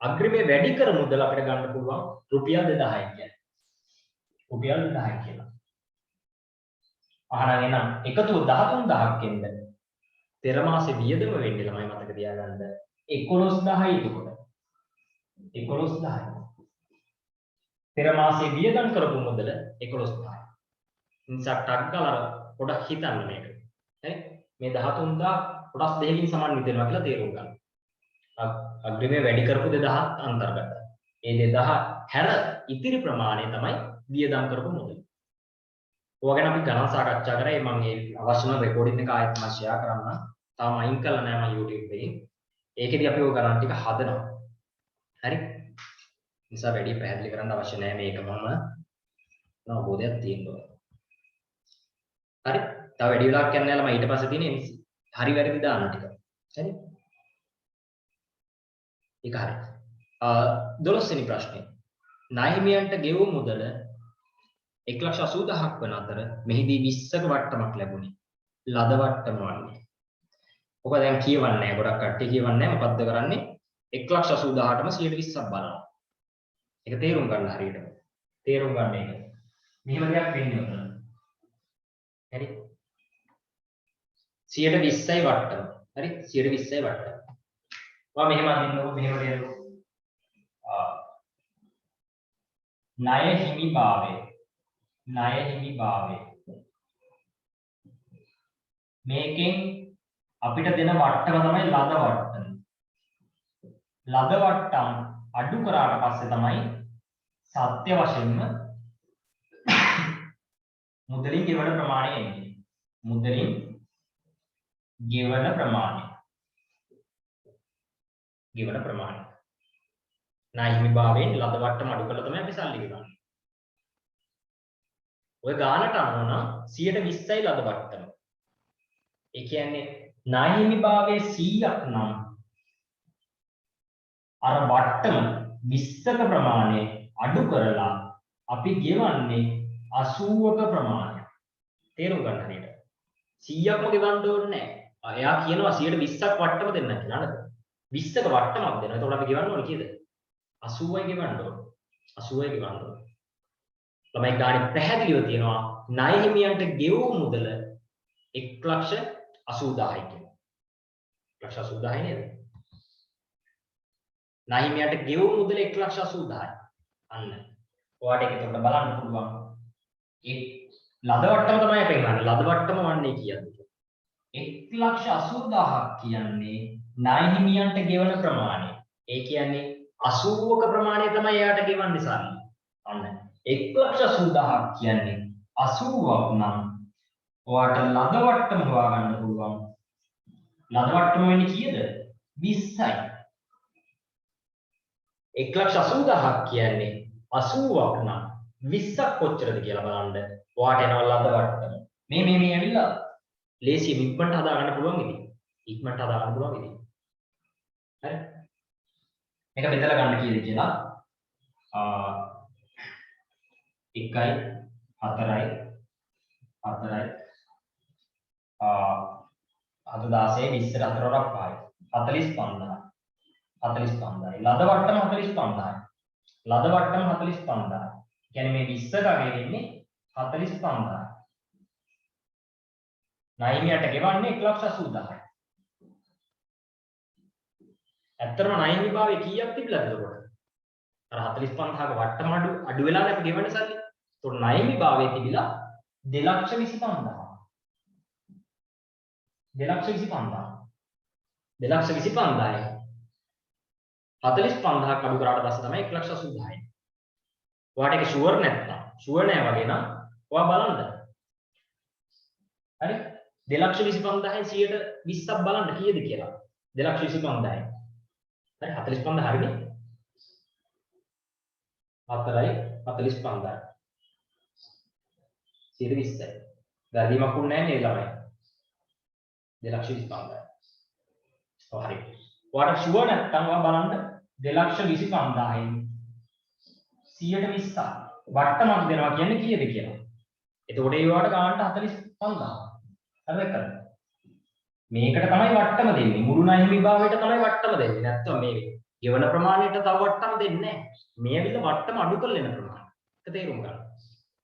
අග්‍රිමේ වැඩි කර මුදල අපිට ගන්න පුළුවන් රුපියල් 2000යි කියන්නේ. රුපියල් 2000යි කියලා. අහනම් එනම් එකතුව 13000ක් එන්න පෙර මාසේ වියදම වෙන්නේ ළමයි මතක තියාගන්න 11000යි එතකොට. 11000යි. පෙර මාසේ වියදම් කරපු මුදල 11000යි. නිසා ටක් ගාලා පොඩක් හිතන්න මේක. හරි? මේ 13000 කොටස් දෙකකින් සමන්විත වෙනවා කියලා තේරුම් ගන්න. අග්‍රිමේ වැඩි කරපු 2000 අන්තර්ගතයි. ඒ 2000 හැර ඉතිරි ප්‍රමාණය තමයි වියදම් කරපු මුදල. ඔය ගැන අපි ගණන් සාකච්ඡා කරා. මම මේ අවශ්‍ය නම් රෙකෝඩින් එක ආයෙත් මම ෂෙයා කරන්න. තාම අයින් කළා නෑ මම YouTube එකේ. ඒකෙදි අපි ඔය ගණන් ටික හදනවා. හරි? නිසා වැඩි පැහැදිලි කරන්න අවශ්‍ය නෑ මේකමම අවබෝධයක් තියෙන්න ඕන. හරි? තව වැඩි වෙලාවක් යන්න යාලා මම ඊට පස්සේ තියෙන හරි වැරදි දාන්න ටික. හරි? ඒක හරි. 12 වෙනි ප්‍රශ්නේ. ණයහිමියන්ට ගෙවූ මුදල 1,80,000ක් වන අතර මෙහිදී 20ක වට්ටමක් ලැබුණේ. ලද වට්ටම වන්නේ. ඔක දැන් කියවන්නේ නැහැ. ගොඩක් කට්ටිය කියවන්නේ නැහැ. මොකද්ද කරන්නේ? 1,80,000ටම 120ක් බලනවා. ඒක තේරුම් ගන්න හරියටම. තේරුම් ගන්න එක. මෙහෙම දෙයක් වෙන්නේ උතන. හරි? 120යි වට්ටම. හරි? 120යි වට්ටම. ඔයා මෙහෙම අදින්නකො මෙහෙම ලියන්නකො. ණය හිමිභාවය. ණය හිමිභාවය. මේකෙන් අපිට දෙන වට්ටම තමයි ලද වට්ටම. ලද වට්ටම් අඩු කරාට පස්සේ තමයි සත්‍ය වශයෙන්ම මුදලින් ගෙවන ප්‍රමාණය එන්නේ. මුදලින් ගෙවන ප්‍රමාණය. ගෙවන ප්‍රමාණය. ණය හිමිභාවයෙන් ලද වට්ටම අඩු කරලා තමයි අපි සල්ලි ගෙවන්නේ. ඔය ගානට අනුව නම් 120යි ලද වට්ටම. ඒ කියන්නේ ණය හිමිභාවයේ 100ක් නම් අර වට්ටම 20ක ප්‍රමාණය අඩු කරලා අපි ගෙවන්නේ 80ක ප්‍රමාණය. තේරුම් ගන්න හරියට. 100ක්ම ගෙවන්න ඕනේ නැහැ. එයා කියනවා 120ක් වට්ටම දෙන්න කියලා නේද? 20ක වට්ටමක් දෙනවා. එතකොට අපි ගෙවන්න ඕනේ කීයද? 80යි ගෙවන්න ඕනේ. 80යි ගෙවන්න ඕනේ. ළමයි ගානේ පැහැදිලිව තියෙනවා ණය හිමියන්ට ගෙවූ මුදල 1,80,000යි කියලා. 1,80,000යි නේද? ණය හිමියන්ට ගෙවූ මුදල 1,80,000යි. අන්න. ඔයාට ඒක උඩ බලන්න පුළුවන්. ඒ ලද වට්ටම තමයි පෙන්නන්නේ. ලද වට්ටම වන්නේ කීයද? 1,80,000ක් කියන්නේ ණය හිමියන්ට ගෙවන ප්‍රමාණය. ඒ කියන්නේ 80ක ප්‍රමාණය තමයි එයාට ගෙවන්නේ සල්ලි. අන්න. 1,80,000ක් කියන්නේ 80ක් නම් ඔයාට ලද වට්ටම හොයාගන්න පුළුවන්. ලද වට්ටම වෙන්නේ කීයද? 20යි. 1,80,000ක් කියන්නේ 80ක් නම් 20ක් කොච්චරද කියලා බලන්න. ඔයාට එනවා ලද වට්ටම. මේ ඇවිල්ලා ලේසියෙන් ඉක්මනට හදා ගන්න පුළුවන් ඉතින්. ඉක්මනට හදා ගන්න පුළුවන් ඉතින්. හරි? මේක බෙදලා ගන්න කීයද කියලා 1යි 4යි 4යි 7 16 20 4 5යි 45 45යි. ලද වට්ටම 45යි. ලද වට්ටම 45යි. කියන්නේ මේ 20 ගගේ වෙන්නේ 45යි. 9ට ගෙවන්නේ 1,80,000යි. ඇත්තටම 9 විභාගයේ කීයක් තිබිලාද එතකොට? අර 45ක වට්ටම අඩු වෙලා අපි ගෙවන්නේ සල්ලි. එතකොට 9 විභාගයේ තිබිලා 2,25,000. 2,25,000. 2,25,000යි. 45ක් අඩු කරාට පස්සේ තමයි 1,80,000යි. ඔයාට ඒක ෂුවර් නැත්නම් ෂුවර් නෑ වගේ නම් ඔයා බලන්න. හරි? 2,25,000යි 120ක් බලන්න කීයද කියලා. 2,25,000යි. හරි 45 හරිනේ. 4යි 45යි. 120යි. වැරදීමක් වුණ නැහැ නේද ළමයි? 2,25,000යි. ඔව් හරි. ඔයාට ෂුවර් නැත්නම් ඔයා බලන්න 2,25,000යි 120ක් වට්ටමක් දෙනවා කියන්නේ කීයද කියලා. එතකොට ඒ ඔයාට ගානට 45,000. හරිද? මේකට තමයි වට්ටම දෙන්නේ. මුළු 9 විභාගයට තමයි වට්ටම දෙන්නේ. නැත්නම් මේ ගෙවන ප්‍රමාණයට තව වට්ටම දෙන්නේ නැහැ. මේ ඇවිල්ලා වට්ටම අඩු කරලා එන ප්‍රමාණය. ඒක තේරුම් ගන්න.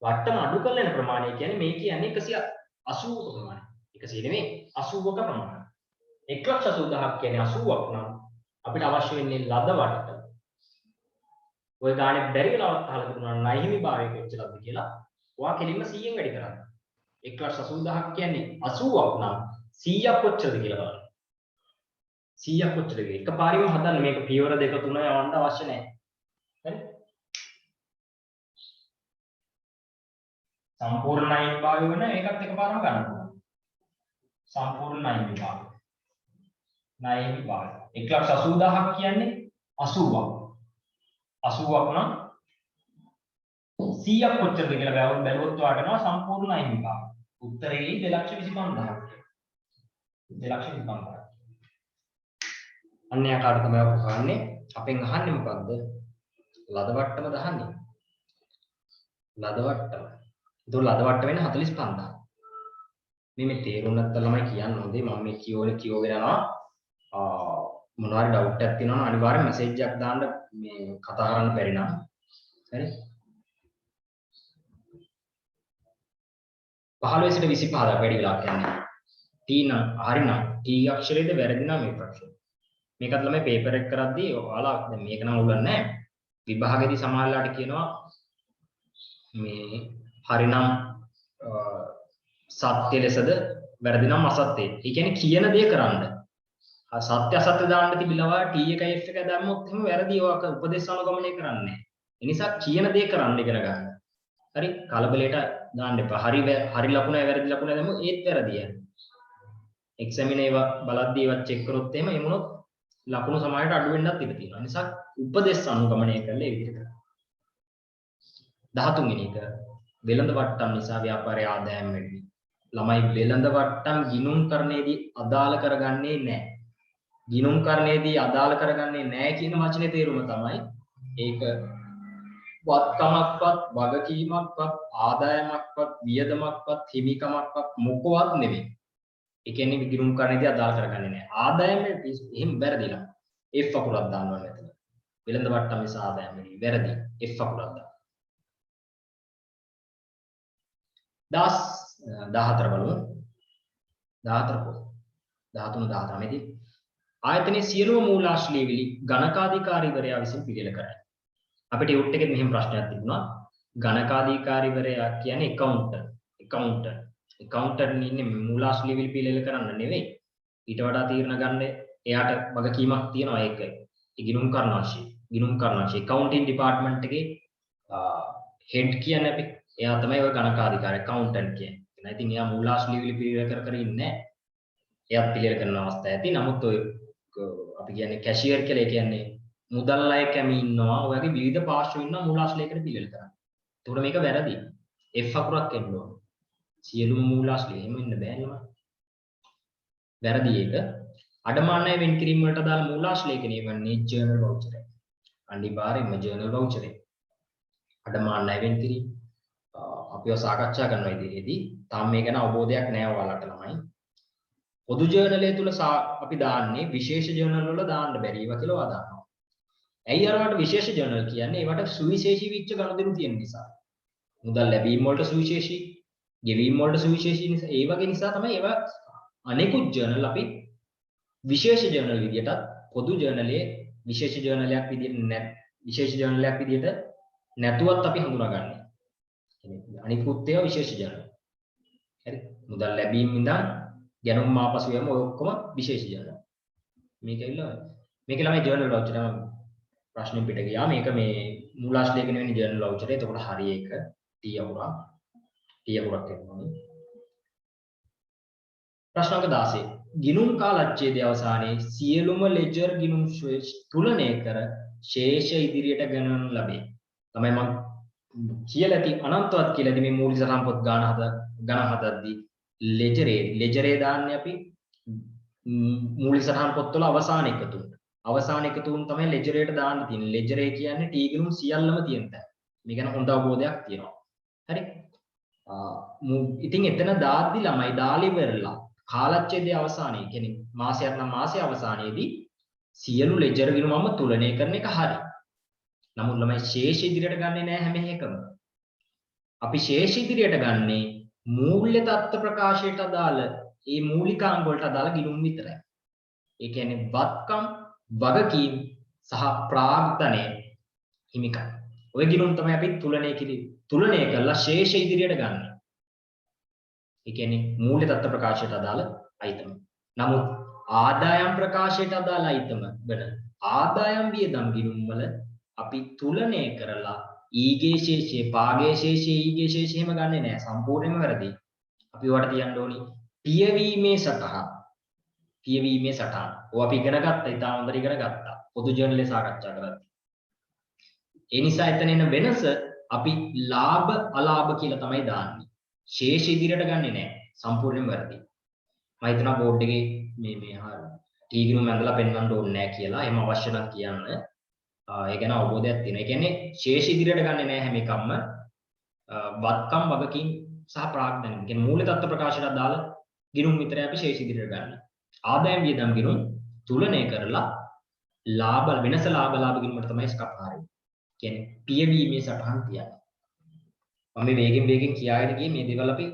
වට්ටම අඩු කරලා එන ප්‍රමාණය කියන්නේ මේ කියන්නේ 180ක ප්‍රමාණය. 100 නෙමෙයි 80ක ප්‍රමාණය. 1,80,000ක් කියන්නේ 80ක් නම් අපිට අවශ්‍ය වෙන්නේ ලද වට්ටම. ඔය ගානේ බැරි වෙලාවත් අහලා තිබුණා 9 විභාගයක කොච්චරද කියලා. ඔයා කෙලින්ම 100ෙන් වැඩි කරන්න. 1,80,000ක් කියන්නේ 80ක් නම් 100ක් කොච්චරද කියලා බලන්න. 100ක් කොච්චරද කියලා. එකපාරින්ම හදන්න මේක පියවර 2 3 යවන්න අවශ්‍ය නැහැ. හරි? සම්පූර්ණ 9 විභාගය වෙන ඒකත් එකපාරම ගන්න පුළුවන්. සම්පූර්ණ 9 විභාගය. 9 විභාගය. 1,80,000ක් කියන්නේ 80ක්. 80ක් නම් 100ක් කොච්චරද කියලා බැලුවොත් ඔයාලට සම්පූර්ණ 9 විභාගය. උත්තරේ 2,25,000ක්. 2,25,000. අන්නේ ආකාරයට තමයි අපි කරන්නේ. අපෙන් අහන්නේ මොකද්ද? ලද වට්ටම දහන්නේ. ලද වට්ටම. ඒක ලද වට්ටම වෙන්නේ 45,000. මේ තේරුම් නැත්නම් ළමයි කියන්න හොඳේ. මම මේ කියෝගෙන යනවා. මොනවා හරි ඩවුට් එකක් තියෙනවා නම් අනිවාර්යෙන් මැසේජ් එකක් දාන්න මේ කතා කරන්න බැරි නම්. හරි? 15 සිට 25 දක්වා වැඩි වෙලා කියන්නේ. T නම් හරිනම් T අක්ෂරයේද වැරදි නම් මේ ප්‍රශ්නේ. මේකත් ළමයි පේපර් එක කරද්දී ඔයාලා දැන් මේක නම් උගන්නේ නැහැ. විභාගෙදී සමහරලාට කියනවා මේ හරිනම් සත්‍ය ලෙසද වැරදි නම් අසත්‍ය. ඒ කියන්නේ කියන දේ කරන්න. සත්‍ය අසත්‍ය දාන්න තිබිලා T එකයි F එකයි දැම්මොත් එහෙම වැරදි ඔයක උපදේශ අනුගමනය කරන්නේ නැහැ. ඒ නිසා කියන දේ කරන්න ඉගෙන ගන්න. හරි කලබලයට දාන්න එපා. හරි ලකුණයි වැරදි ලකුණයි දැම්මොත් ඒත් වැරදියි. එක්සැමිනර් ඒවා බලද්දී ඒවා චෙක් කරොත් එහෙම එමුණොත් ලකුණු සමානයට අඩු වෙන්නත් ඉඩ තියෙනවා. නිසා උපදේශ අනුගමනය කරලා ඒ විදිහට කරන්න. 13 වෙනි එක වෙළඳ වට්ටම් නිසා ව්‍යාපාරයේ ආදායම් වැඩි. ළමයි වෙළඳ වට්ටම් ගිණුම් කරන්නේදී අදාළ කරගන්නේ නැහැ. ගිණුම් කරන්නේදී අදාළ කරගන්නේ නැහැ කියන වචනේ තේරුම තමයි ඒක වත්කමක්වත් වගකීමක්වත් ආදායමක්වත් වියදමක්වත් හිමිකමක්වත් මොකවත් නෙවෙයි. ඒ කියන්නේ ගිණුම් කරන්නේදී අදාළ කරගන්නේ නැහැ. ආදායම එහෙම වැරදිලා. F අකුරක් දානවා මෙතන. වෙළඳ වට්ටම් නිසා ආදායම වැඩි. වැරදි. F අකුරක් දාන්න. 14 බලමු. 14 කො 13 14 මේදී ආයතනයේ සියලුම මූලාශ්‍ර ලියවිලි ගණකාධිකාරීවරයා විසින් පිළියෙල කරයි. අපිට යුට් එකේ මෙහෙම ප්‍රශ්නයක් තිබුණා. ගණකාධිකාරීවරයා කියන්නේ accountant ඉන්නේ මූලාශ්‍ර ලියවිලි පිළියෙල කරන්න නෙවෙයි. ඊට වඩා තීරණ ගන්න එයාට වගකීමක් තියෙනවා ඒක. ගිණුම් කරනාංශය accounting department එකේ head කියන්නේ අපි එයා තමයි ඔය ගණකාධිකාරී accountant කියන්නේ. ඉතින් එයා මූලාශ්‍ර ලියවිලි පිළියෙල කර ඉන්නේ. එයාත් පිළියෙල කරන අවස්ථා ඇති. නමුත් ඔය අපි කියන්නේ කැෂියර් කියලා කියන්නේ මුදල් අය කැමි ඉන්නවා. ඔයගේ විවිධ පාර්ශ්ව ඉන්නවා මූලාශ්‍ර ලේඛන පිළිවෙල කරන්න. ඒකට මේක වැරදි. F අකුරක් එන්න ඕන. සියලුම මූලාශ්‍ර එහෙම ඉන්න බෑ නම. වැරදි ඒක. අඩමාන අය වෙන් කිරීම වලට දාලා මූලාශ්‍ර ලේඛනය වන්නේ ජර්නල් වවුචර් එක. අනිවාර්යයෙන්ම ජර්නල් වවුචර් එක. අඩමාන අය වෙන් කිරීම අපිව සාකච්ඡා කරන විදිහේදී තාම මේ ගැන අවබෝධයක් නැහැ ඔයාලට ළමයි. පොදු ජර්නලය තුල අපි දාන්නේ විශේෂ ජර්නල් වල දාන්න බැරි ඒවා කියලා ඔයා දන්නවා. ඇයි අරකට විශේෂ ජර්නල් කියන්නේ? ඒවට සුවිශේෂී විච්ච ගනුදෙනු තියෙන නිසා. මුදල් ලැබීම වලට සුවිශේෂී, ගෙවීම වලට සුවිශේෂී නිසා ඒ වගේ නිසා තමයි ඒවා අනෙකුත් ජර්නල් අපි විශේෂ ජර්නල් විදියටත් පොදු ජර්නලයේ විශේෂ ජර්නලයක් විදියට නැතුවත් අපි හඳුනාගන්නේ. අනිකුත් ඒවා විශේෂ ජර්නල්. හරි. මුදල් ලැබීම ඉඳන් ගැනුම් මාපසු යම ඔය ඔක්කොම විශේෂ ජර්නල්. මේක ඇවිල්ලා මේක ළමයි ජර්නල් වවුචර් ප්‍රශ්නෙ පිට ගියා. මේක මේ මූලාශ්‍රයක නෙවෙයි ජර්නල් වවුචර්. එතකොට හරි එක T අකුරක් එනවා. ප්‍රශ්න අංක 16. ගිණුම් කාලච්ඡේදයේ අවසානයේ සියලුම ලෙජර් ගිණුම් තුලනය කර ශේෂ ඉදිරියට ගණන ලැබේ. තමයි මම කියලා ඇති අනන්තවත් කියලා මේ මූලික සටහන් පොත් ගණන හදද්දී ලෙජරේ දාන්නේ අපි මූලික සටහන් පොත්වල අවසාන එකතුන්. අවසාන එකතුන් තමයි ලෙජරේට දාන්න තියෙන්නේ. ලෙජරේ කියන්නේ T ගිණුම් සියල්ලම තියෙන තැන. මේ ගැන හොඳ අවබෝධයක් තියෙනවා. හරි. ඉතින් එතන දාද්දි ළමයි දාලි වෙරලා කාලච්ඡේදයේ අවසානයේ කියන්නේ මාසයක් නම් මාසයේ අවසානයේදී සියලු ලෙජර් ගිණුමම තුලනය කරන එක හරි. නමුත් ළමයි ශේෂ ඉදිරියට ගන්නෙ නෑ හැම එකම. අපි ශේෂ ඉදිරියට ගන්නේ මූල්‍ය තත්ත්ව ප්‍රකාශයට අදාළ ඒ මූලිකාංග වලට අදාළ ගිණුම් විතරයි. ඒ කියන්නේ වත්කම්, වගකීම් සහ ප්‍රාග්ධනය හිමිකම්. ඔය ගිණුම් තමයි අපි තුලනය කරලා ශේෂ ඉදිරියට ගන්න. ඒ කියන්නේ මූල්‍ය තත්ත්ව ප්‍රකාශයට අදාළ අයිතම. නමුත් ආදායම් ප්‍රකාශයට අදාළ අයිතම වෙන ආදායම් වියදම් ගිණුම් වල අපි තුලනය කරලා ඊගේ ශේෂයේ පාගේ ශේෂයේ ඊගේ ශේෂය එහෙම ගන්නෙ නෑ. සම්පූර්ණයෙන්ම වැරදි. අපි වට තියන්න ඕනි පියවීමේ සටහන්. පියවීමේ සටහන්. ඔය අපි ඉගෙන ගත්තා. ඉතාල හොඳට ඉගෙන ගත්තා. පොදු ජර්නලේ සාකච්ඡා කරද්දී. ඒ නිසා එතන එන වෙනස අපි ලාභ අලාභ කියලා තමයි දාන්නේ. ශේෂ ඉදිරියට ගන්නෙ නෑ. සම්පූර්ණයෙන්ම වැරදි. මම හිතනවා බෝඩ් එකේ මේ T ගිණුම් ඇඳලා පෙන්වන්න ඕනේ නෑ කියලා. එහෙම අවශ්‍ය නම් කියන්න. ඒ ගැන අවබෝධයක් තියෙනවා. ඒ කියන්නේ ශේෂ ඉදිරියට ගන්නෙ නෑ හැම එකක්ම වත්කම් වගකීම් සහ ප්‍රාග්ධන. ඒ කියන්නේ මූල තත්ත්ව ප්‍රකාශයට අදාළ ගිණුම් විතරයි අපි ශේෂ ඉදිරියට ගන්න. ආදායම් වියදම් ගිණුම් තුලනය කරලා වෙනස ලාභ ගිණුමට තමයි ස්කප්හාරය. කියන්නේ පියවීමේ සටහන් තියන්නේ. මම වේගෙන් කියාගෙන ගියේ මේ දේවල් අපි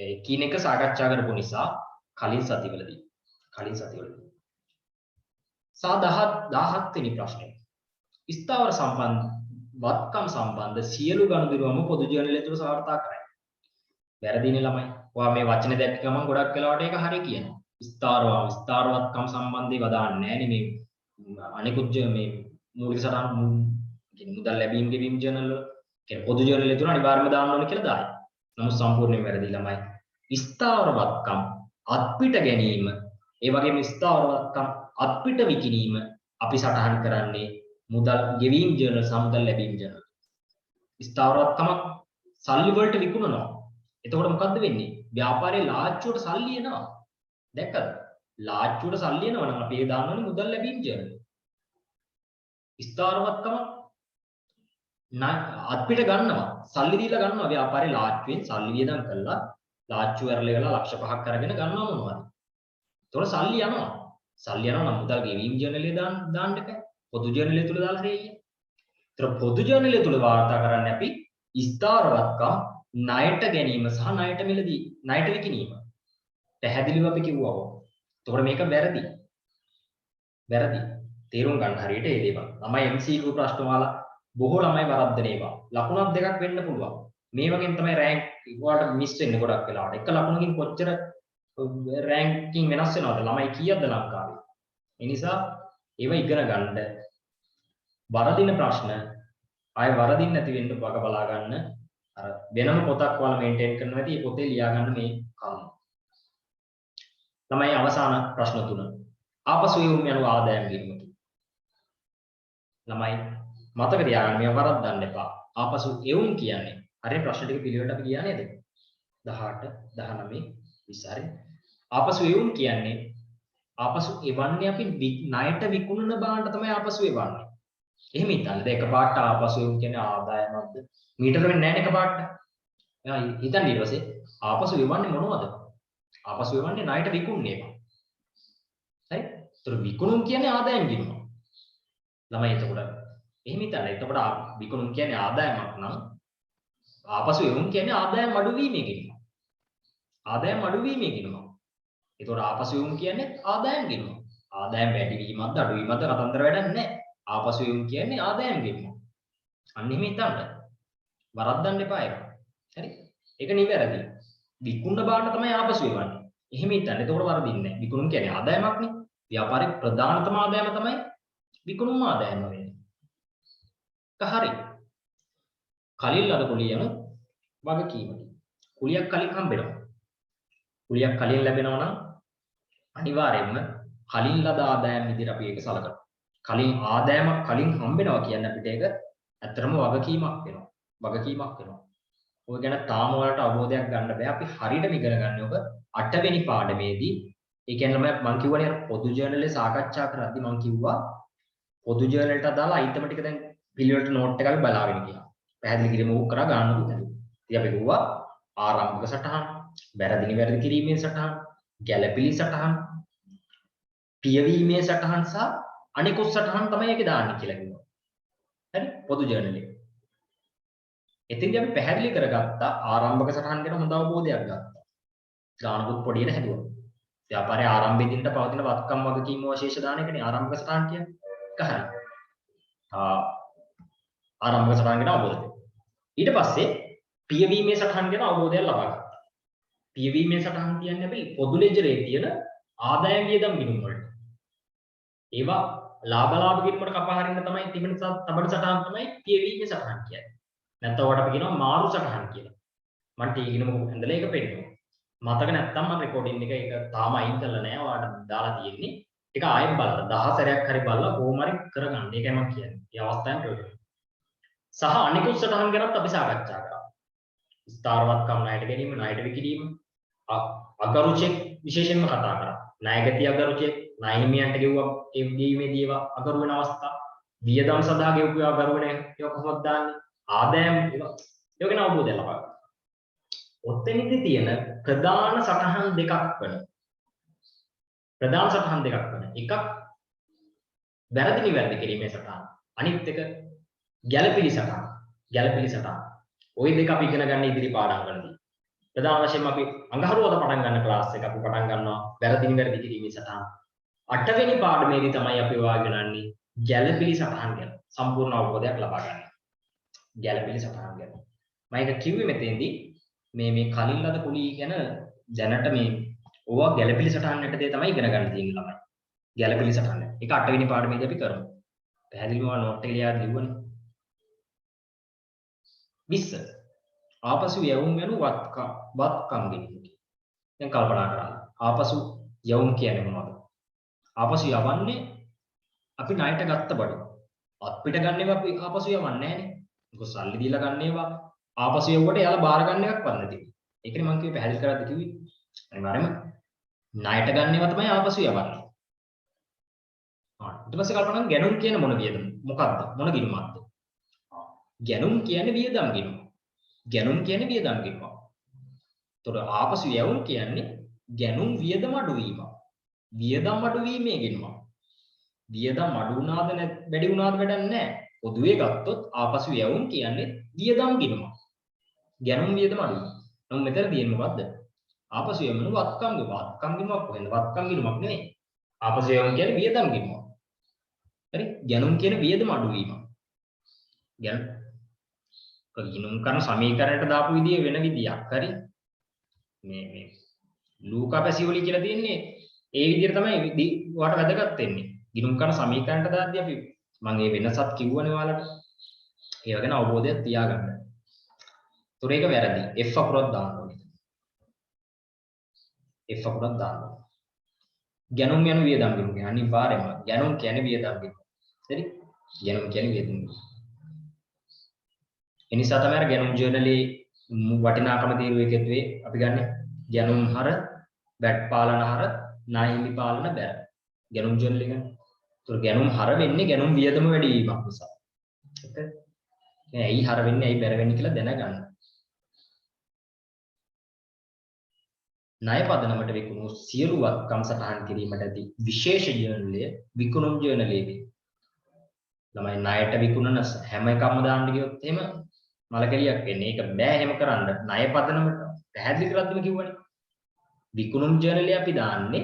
එකිනෙක සාකච්ඡා කරපු නිසා කලින් සතිවලදී. සා 17 වෙනි ප්‍රශ්නය. ස්ථාවර වත්කම් සම්බන්ධ සියලු ගනුදෙනුවම පොදු ජර්නලය තුළ සාර්ථක කරයි. වැරදිනේ ළමයි. ඔයා මේ වචනේ දැක්ක ගමන් ගොඩක් වෙලාවට ඒක හරිය කියනවා. ස්ථාර වත්කම් සම්බන්ධව දාන්නේ නැහැ නේ මේ අනිකුත් මේ මූලික සටහන් කියන්නේ මුදල් ලැබීම් ගෙවීම් ජර්නල් වල කියන්නේ පොදු ජර්නලය තුළ අනිවාර්යයෙන්ම දාන්න ඕනේ කියලා දායි. නමුත් සම්පූර්ණයෙන් වැරදි ළමයි. ස්ථාවර වත්කම් අත්පිට ගැනීම ඒ වගේම ස්ථාවර වත්කම් අත්පිට විකිණීම අපි සටහන් කරන්නේ මුදල් ගෙවීම් ජර්නල් සහ මුදල් ලැබීම් ජර්නල්. ස්ථාවර වත්කමක් සල්ලි වලට විකුණනවා. එතකොට මොකද්ද වෙන්නේ? ව්‍යාපාරයේ ලාච්චුවට සල්ලි එනවා. දැක්කද? ලාච්චුවට සල්ලි එනවා නම් අපි ඒ දාන්නෝනේ මුදල් ලැබීම් ජර්නල්. ස්ථාවර වත්කම අත්පිට ගන්නවා. සල්ලි දීලා ගන්නවා ව්‍යාපාරයේ ලාච්චුවෙන් සල්ලි වියදම් කරලා ලාච්චු ඇරලා ලක්ෂ 5ක් අරගෙන ගන්නවා මොනවද? එතකොට සල්ලි යනවා. නම් මුදල් ගෙවීම් ජර්නලේ දාන්න එපා. පොදු ජර්නලය තුල දාලා හරියයි. ඒතර පොදු ජර්නලය තුල වාර්තා කරන්නේ අපි ස්ථාවර වත්කම් ණයට ගැනීම සහ ණයට මිලදී ණයට විකිණීම. පැහැදිලිව අපි කිව්වා. එතකොට මේක වැරදි. තේරුම් ගන්න හරියට ඒ දේවල්. ළමයි MCQ ප්‍රශ්න වල බොහෝ ළමයි වරද්දන ඒවා. ලකුණක් දෙකක් වෙන්න පුළුවන්. මේ වගේම තමයි රෑන්ක් වලට මිස් වෙන්නේ ගොඩක් වෙලාවට. එක ලකුණකින් කොච්චර රෑන්කින් වෙනස් වෙනවද? ළමයි කීයක්ද ලංකාවේ? ඒ නිසා ඒව ඉගෙන ගන්න. වරදින ප්‍රශ්න ආය වරදින් නැති වෙන්න වග බලා ගන්න. අර වෙනම පොතක් වල මේන්ටේන් කරනවා ඇති. ඒ පොතේ ලියා ගන්න මේ කරුණු. ළමයි අවසාන ප්‍රශ්න 3. ආපසු යොමු යන ආදායම් ගිණුමකි. ළමයි මතක තියාගන්න මේව වරද්දන්න එපා. ආපසු එවුම් කියන්නේ හරිය ප්‍රශ්න ටික පිළිවෙලට අපි ගියා නේද? 18 19 20 හරි. ආපසු එවුම් කියන්නේ ආපසු එවන්නේ අපි ණයට විකුණන බාණ්ඩ තමයි ආපසු එවන්නේ. එහෙම හිතන්න. දැන් එකපාරට ආපසු එවුම් කියන්නේ ආදායමක්ද? මීටර වෙන්නේ නැහැ නේ එකපාරට. එයා හිතන්න ඊට පස්සේ ආපසු එවන්නේ මොනවද? ආපසු එවන්නේ ණයට විකුණන ඒවා. ඒතර විකුණුම් කියන්නේ ආදායම් ගිණුම. ළමයි එතකොට එහෙම හිතන්න. එතකොට විකුණුම් කියන්නේ ආදායමක් නම් ආපසු එවුම් කියන්නේ ආදායම් අඩුවීමේ ගිණුම. ආදායම් අඩුවීමේ ගිණුම. ඒතකොට ආපසු එවුම් කියන්නේ ආදායම් ගිණුම. ආදායම් වැඩිවීමක්ද අඩුවීමක්ද කතන්දර වැඩක් නැහැ. ආපසු එවුම් කියන්නේ ආදායම් ගිණුම. අන්න එහෙම හිතන්න. වරද්දන්න එපා ඒක. හරි? ඒක නිවැරදි. විකුණන බාන්න තමයි ආපසු එවන්නේ. එහෙම හිතන්න. එතකොට වරදින්නේ නැහැ. විකුණුම් කියන්නේ ආදායමක්නේ. ව්‍යාපාරේ ප්‍රධානතම ආදායම තමයි විකුණුම් ආදායම වෙන්නේ. හරි. කලින් ලද කුලියන වගකීමකි. කුලියක් කලින් හම්බෙනවා. කුලියක් කලින් ලැබෙනවා නම් අනිවාර්යයෙන්ම කලින් ලද ආදායම් විදිහට අපි ඒක සලකනවා. කලින් ආදායමක් කලින් හම්බෙනවා කියන්නේ අපිට ඒක ඇත්තටම වගකීමක් වෙනවා. වගකීමක් වෙනවා. ඔය ගැන තාම වලට අවබෝධයක් ගන්න බෑ. අපි හරියටම ඉගෙන ගන්න ඔබ 8 වෙනි පාඩමේදී ඒ කියන්නේ මම කිව්වනේ අර පොදු ජර්නලේ සාකච්ඡා කරද්දී මම කිව්වා පොදු ජර්නලට අදාළ අයිටම ටික දැන් පිළිවෙලට නෝට් එකක් බලාගෙන කියලා. පැහැදිලි කිරීම ඕක කරා ගන්න උදේ. ඉතින් අපි කිව්වා ආරම්භක සටහන්, වැරදි නිවැරදි කිරීමේ සටහන්, ගැළපිලි සටහන්, පියවීමේ සටහන් සහ අනිකුත් සටහන් තමයි ඒකේ දාන්නේ කියලා කිව්වා. හරි? පොදු ජර්නලේ. එතින්දී අපි පැහැදිලි කරගත්ත ආරම්භක සටහන් ගැන හොඳ අවබෝධයක් ගත්තා. ගානකුත් පොඩියට හැදුවා. ව්‍යාපාරයේ ආරම්භයේදීන්ට පවතින වත්කම් වගකීම් අවශේෂ දාන එකනේ ආරම්භක සටහන් කියන්නේ. ඒක හරි. ආරම්භක සටහන් ගැන අවබෝධය. ඊට පස්සේ පියවීමේ සටහන් ගැන අවබෝධයක් ලබා ගත්තා. පියවීමේ සටහන් කියන්නේ අපි පොදු ලෙජරේ තියෙන ආදායම් වියදම් ගිණුම් වලට. ඒවා ලාභ ගිණුම් වලට කපා හරින්න තමයි තිබෙන තබන සටහන් තමයි පියවීමේ සටහන් කියන්නේ. නැත්නම් ඔයාලට අපි කියනවා මාරු සටහන් කියලා. මම ටී ගිණුම ඇඳලා ඒක පෙන්නනවා. මතක නැත්තම් මම රෙකෝඩින් එක ඒක තාම අයින් කරලා නැහැ. ඔයාලට දාලා තියෙන්නේ. ඒක ආයෙත් බලන්න 10 සැරයක් හරි බලලා කොහොම හරි කරගන්න. ඒකයි මම කියන්නේ. මේ අවස්ථාවෙන් ප්‍රයෝජනයි. සහ අනිකුත් සටහන් ගැනත් අපි සාකච්ඡා කරා. ස්ථාරවත්කම් ණයට ගැනීම, ණයට විකිණීම, අගරු චෙක් විශේෂයෙන්ම කතා කරා. ණයගැති අගරු චෙක්, ණය හිමියන්ට ගෙවුවා ඒ දීමේදී ඒවා අගරු වෙන අවස්ථා, වියදම් සඳහා ගෙවුවා අගරු වෙන ඒවා කොහොමද දාන්නේ? ආදායම් ඒවා ගැන අවබෝධය ලබා ගන්න. ඔතෙන්දී තියෙන ප්‍රධාන සටහන් දෙකක් වෙන. එකක් වැරදි නිවැරදි කිරීමේ සටහන. අනිත් එක ගැළපිලි සටහන. ওই දෙක අපි ඉගෙන ගන්න ඉදිරි පාඩම් වලදී. ප්‍රධාන වශයෙන්ම අපි අඟහරුවාදා පටන් ගන්න ක්ලාස් එක අපි පටන් ගන්නවා වැරදි නිවැරදි කිරීමේ සටහන. 8 වෙනි පාඩමේදී තමයි අපි වාගෙනන්නේ ගැළපිලි සටහන් ගැන සම්පූර්ණ අවබෝධයක් ලබා ගන්න. ගැළපිලි සටහන් ගැන. මම ඒක කිව්වේ මෙතෙන්දී මේ කලින් ලද කුලී ගැන දැනට මේ ඕවා ගැළපිලි සටහන් යටතේ තමයි ඉගෙන ගන්න තියෙන්නේ ළමයි. ගැළපිලි සටහන. ඒක 8 වෙනි පාඩමේදී අපි කරමු. පැහැදිලිව නෝට් එක ලියා ලියුවනේ. 20. ආපසු යවුම් යනු වත්කම් ගෙනීම. දැන් කල්පනා කරන්න. ආපසු යවුම් කියන්නේ මොනවද? ආපසු යවන්නේ අපි ණයට ගත්ත බඩු. අපිට ගන්නේවා අපි ආපසු යවන්නේ නැහනේ. මොකද සල්ලි දීලා ගන්නේවා ආපසු යවුවට යාලා බාර ගන්න එකක් වන්න තියෙන්නේ. ඒකනේ මම කිව්වේ පැහැදිලි කරද්දී කිව්වේ. අනිවාර්යයෙන්ම ණයට ගන්නේවා තමයි ආපසු යවන්නේ. ඊට පස්සේ කල්පනා කරන ගැනුම් කියන මොන වියදම? මොකක්ද? මොන ගිණුමක්ද? ගැනුම් කියන්නේ වියදම් ගිණුම. ඒතකොට ආපසු යවුම් කියන්නේ ගැනුම් වියදම අඩුවීම. වියදම් අඩුවීමේ ගිණුම. වියදම් අඩු වුණාද වැඩි වුණාද වැඩක් නැහැ. පොදුවේ ගත්තොත් ආපසු යවුම් කියන්නේ වියදම් ගිණුම. ගැනුම් වියදම අඩුවීම. නමුත් මෙතන තියෙන්නේ මොකද්ද? ආපසු යවුම වත්කම් ගිණුමක් කොහෙන්ද? වත්කම් ගිණුමක් නෙමෙයි. ආපසු යවුම් කියන්නේ වියදම් ගිණුම. හරි? ගැනුම් කියන වියදම අඩුවීම. ගිණුම් කරන සමීකරණයට දාපු විදිය වෙන විදියක්. හරි? මේ ලූකා පැසියෝලි කියලා තියෙන්නේ ඒ විදිහට තමයි ඔයාලට වැදගත් වෙන්නේ. ගිණුම් කරන සමීකරණයට දාද්දී අපි මම මේ වෙනසත් කිව්වනේ ඔයාලට. ඒව ගැන අවබෝධයක් තියාගන්න. ඒතොර ඒක වැරදි. F අකුරක් දාන්න ඕනේ. F අකුරක් දාන්න. ගැනුම් යන වියදම් ගිණුම. අනිවාර්යයෙන්ම ගැනුම් කියන්නේ වියදම් ගිණුම. හරි? ගැනුම් කියන්නේ වියදම් ගිණුම. එනිසා තමයි අර ගැනුම් ජර්නලේ වටිනාකම තීරුවකෙත්වේ අපි ගන්න ගැනුම් හර, වැට් පාලන හර, ණය හිමි පාලන බැර. ගැනුම් ජර්නලේ ගන්න. ඒතර ගැනුම් හර වෙන්නේ ගැනුම් වියදම වැඩි වීමක් නිසා. හරිද? ඇයි හර වෙන්නේ ඇයි බැර වෙන්නේ කියලා දැනගන්න. ණය පදනමට විකුණු සියලු වත්කම් සටහන් කිරීමට ඇති විශේෂ ජර්නලය විකුණුම් ජර්නලයේ වේ. ළමයි ණයට විකුණන හැම එකක්ම දාන්න ගියොත් එහෙම මලකෙලියක් වෙන්නේ. ඒක බෑ එහෙම කරන්න. ණය පදනමට පැහැදිලි කරද්දිම කිව්වනේ. විකුණුම් ජර්නලය අපි දාන්නේ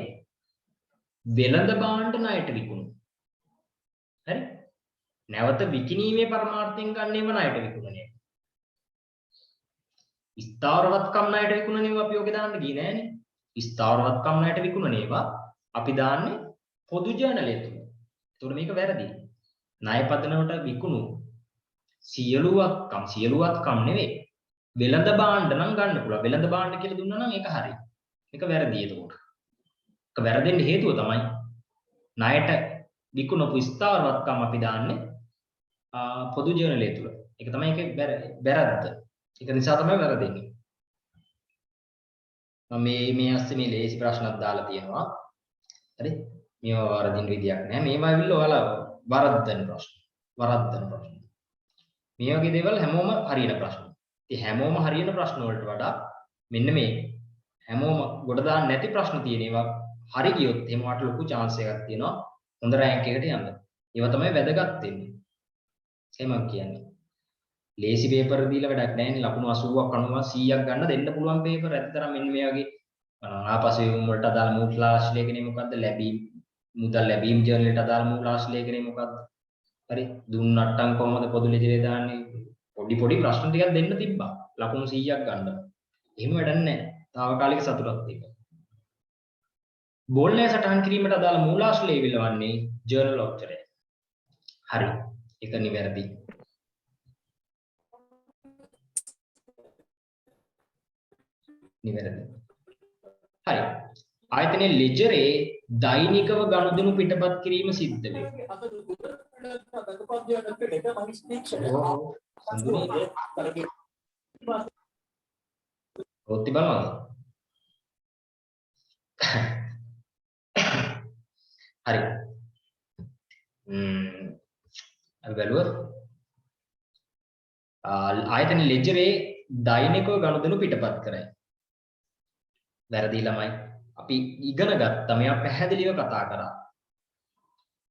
වෙළඳ භාණ්ඩ ණයට විකුණු. හරි? නැවත විකිණීමේ පරමාර්ථයෙන් ගන්නේම ණයට විකුණන්නේ. ස්ථාවරවත්කම් ණයට විකුණනේවා අපි ඔගේ දාන්න ගියේ නෑනේ. ස්ථාවරවත්කම් ණයට විකුණනේවා අපි දාන්නේ පොදු ජර්නලය තුල. ඒතකොට මේක වැරදි. ණය පදනමට විකුණු සියලු වත්කම් නෙවෙයි. වෙළඳ භාණ්ඩ නම් ගන්න පුළුවන්. වෙළඳ භාණ්ඩ කියලා දුන්නා නම් ඒක හරි. ඒක වැරදි ඒතකොට. ඒක වැරදෙන්න හේතුව තමයි ණයට විකුණපු ස්ථාවරවත්කම් අපි දාන්නේ පොදු ජර්නලය තුල. ඒක තමයි ඒකේ වැරද්ද. ඒක නිසා තමයි වැරදෙන්නේ. මම මේ ASCII මේ ලේසි ප්‍රශ්නක් දාලා තියෙනවා. හරි? මේවා වරදින විදියක් නෑ. මේවා ඇවිල්ලා ඔයාලා වරද්දන ප්‍රශ්න. මේ වගේ දේවල් හැමෝම හරියන ප්‍රශ්න. ඉතින් හැමෝම හරියන ප්‍රශ්න වලට වඩා මෙන්න මේ හැමෝම ගොඩ දාන්න නැති ප්‍රශ්න තියෙන ඒවා හරි ගියොත් එහෙම වට ලොකු chance එකක් තියෙනවා හොඳ රෑන්ක් එකකට යන්න. ඒවා තමයි වැදගත් වෙන්නේ. ඒ මම කියන්නේ. ලේසි පේපර් දීලා වැඩක් නැහැ නේ. ලකුණු 80ක් 90ක් 100ක් ගන්න දෙන්න පුළුවන් පේපර් ඇත්තටම මෙන්න මේ වගේ ආපසු වලට අදාළ මූලාශ්‍රලේඛනේ මොකද්ද? මුදල් ලැබීම් ජර්නලයට අදාළ මූලාශ්‍රලේඛනේ මොකද්ද? හරි දුන්නට්ටම් කොහමද පොදු ලෙජරේ දාන්නේ? පොඩි ප්‍රශ්න ටිකක් දෙන්න තිබ්බා. ලකුණු 100ක් ගන්න. එහෙම වැඩක් නැහැ. తాවකාලික සතුටක් ඒක. බෝල්නෑ සටහන් කිරීමට අදාළ මූලාශ්‍රලේ විලවන්නේ ජර්නල් ඔක්චරය. හරි. ඒක නිවැරදි. නිවැරදි. හරි. ආයතනයේ ලෙජරේ දෛනිකව ගනුදෙනු පිටපත් කිරීම සිද්ධ වේ. රොත්ති බලනවද? හරි. අපි බලුවොත් ආයතනයේ ලෙජරේ දෛනිකව ගනුදෙනු පිටපත් කරයි. වැරදි ළමයි. අපි ඉගෙන ගත්තා මෙයා පැහැදිලිව කතා කරා.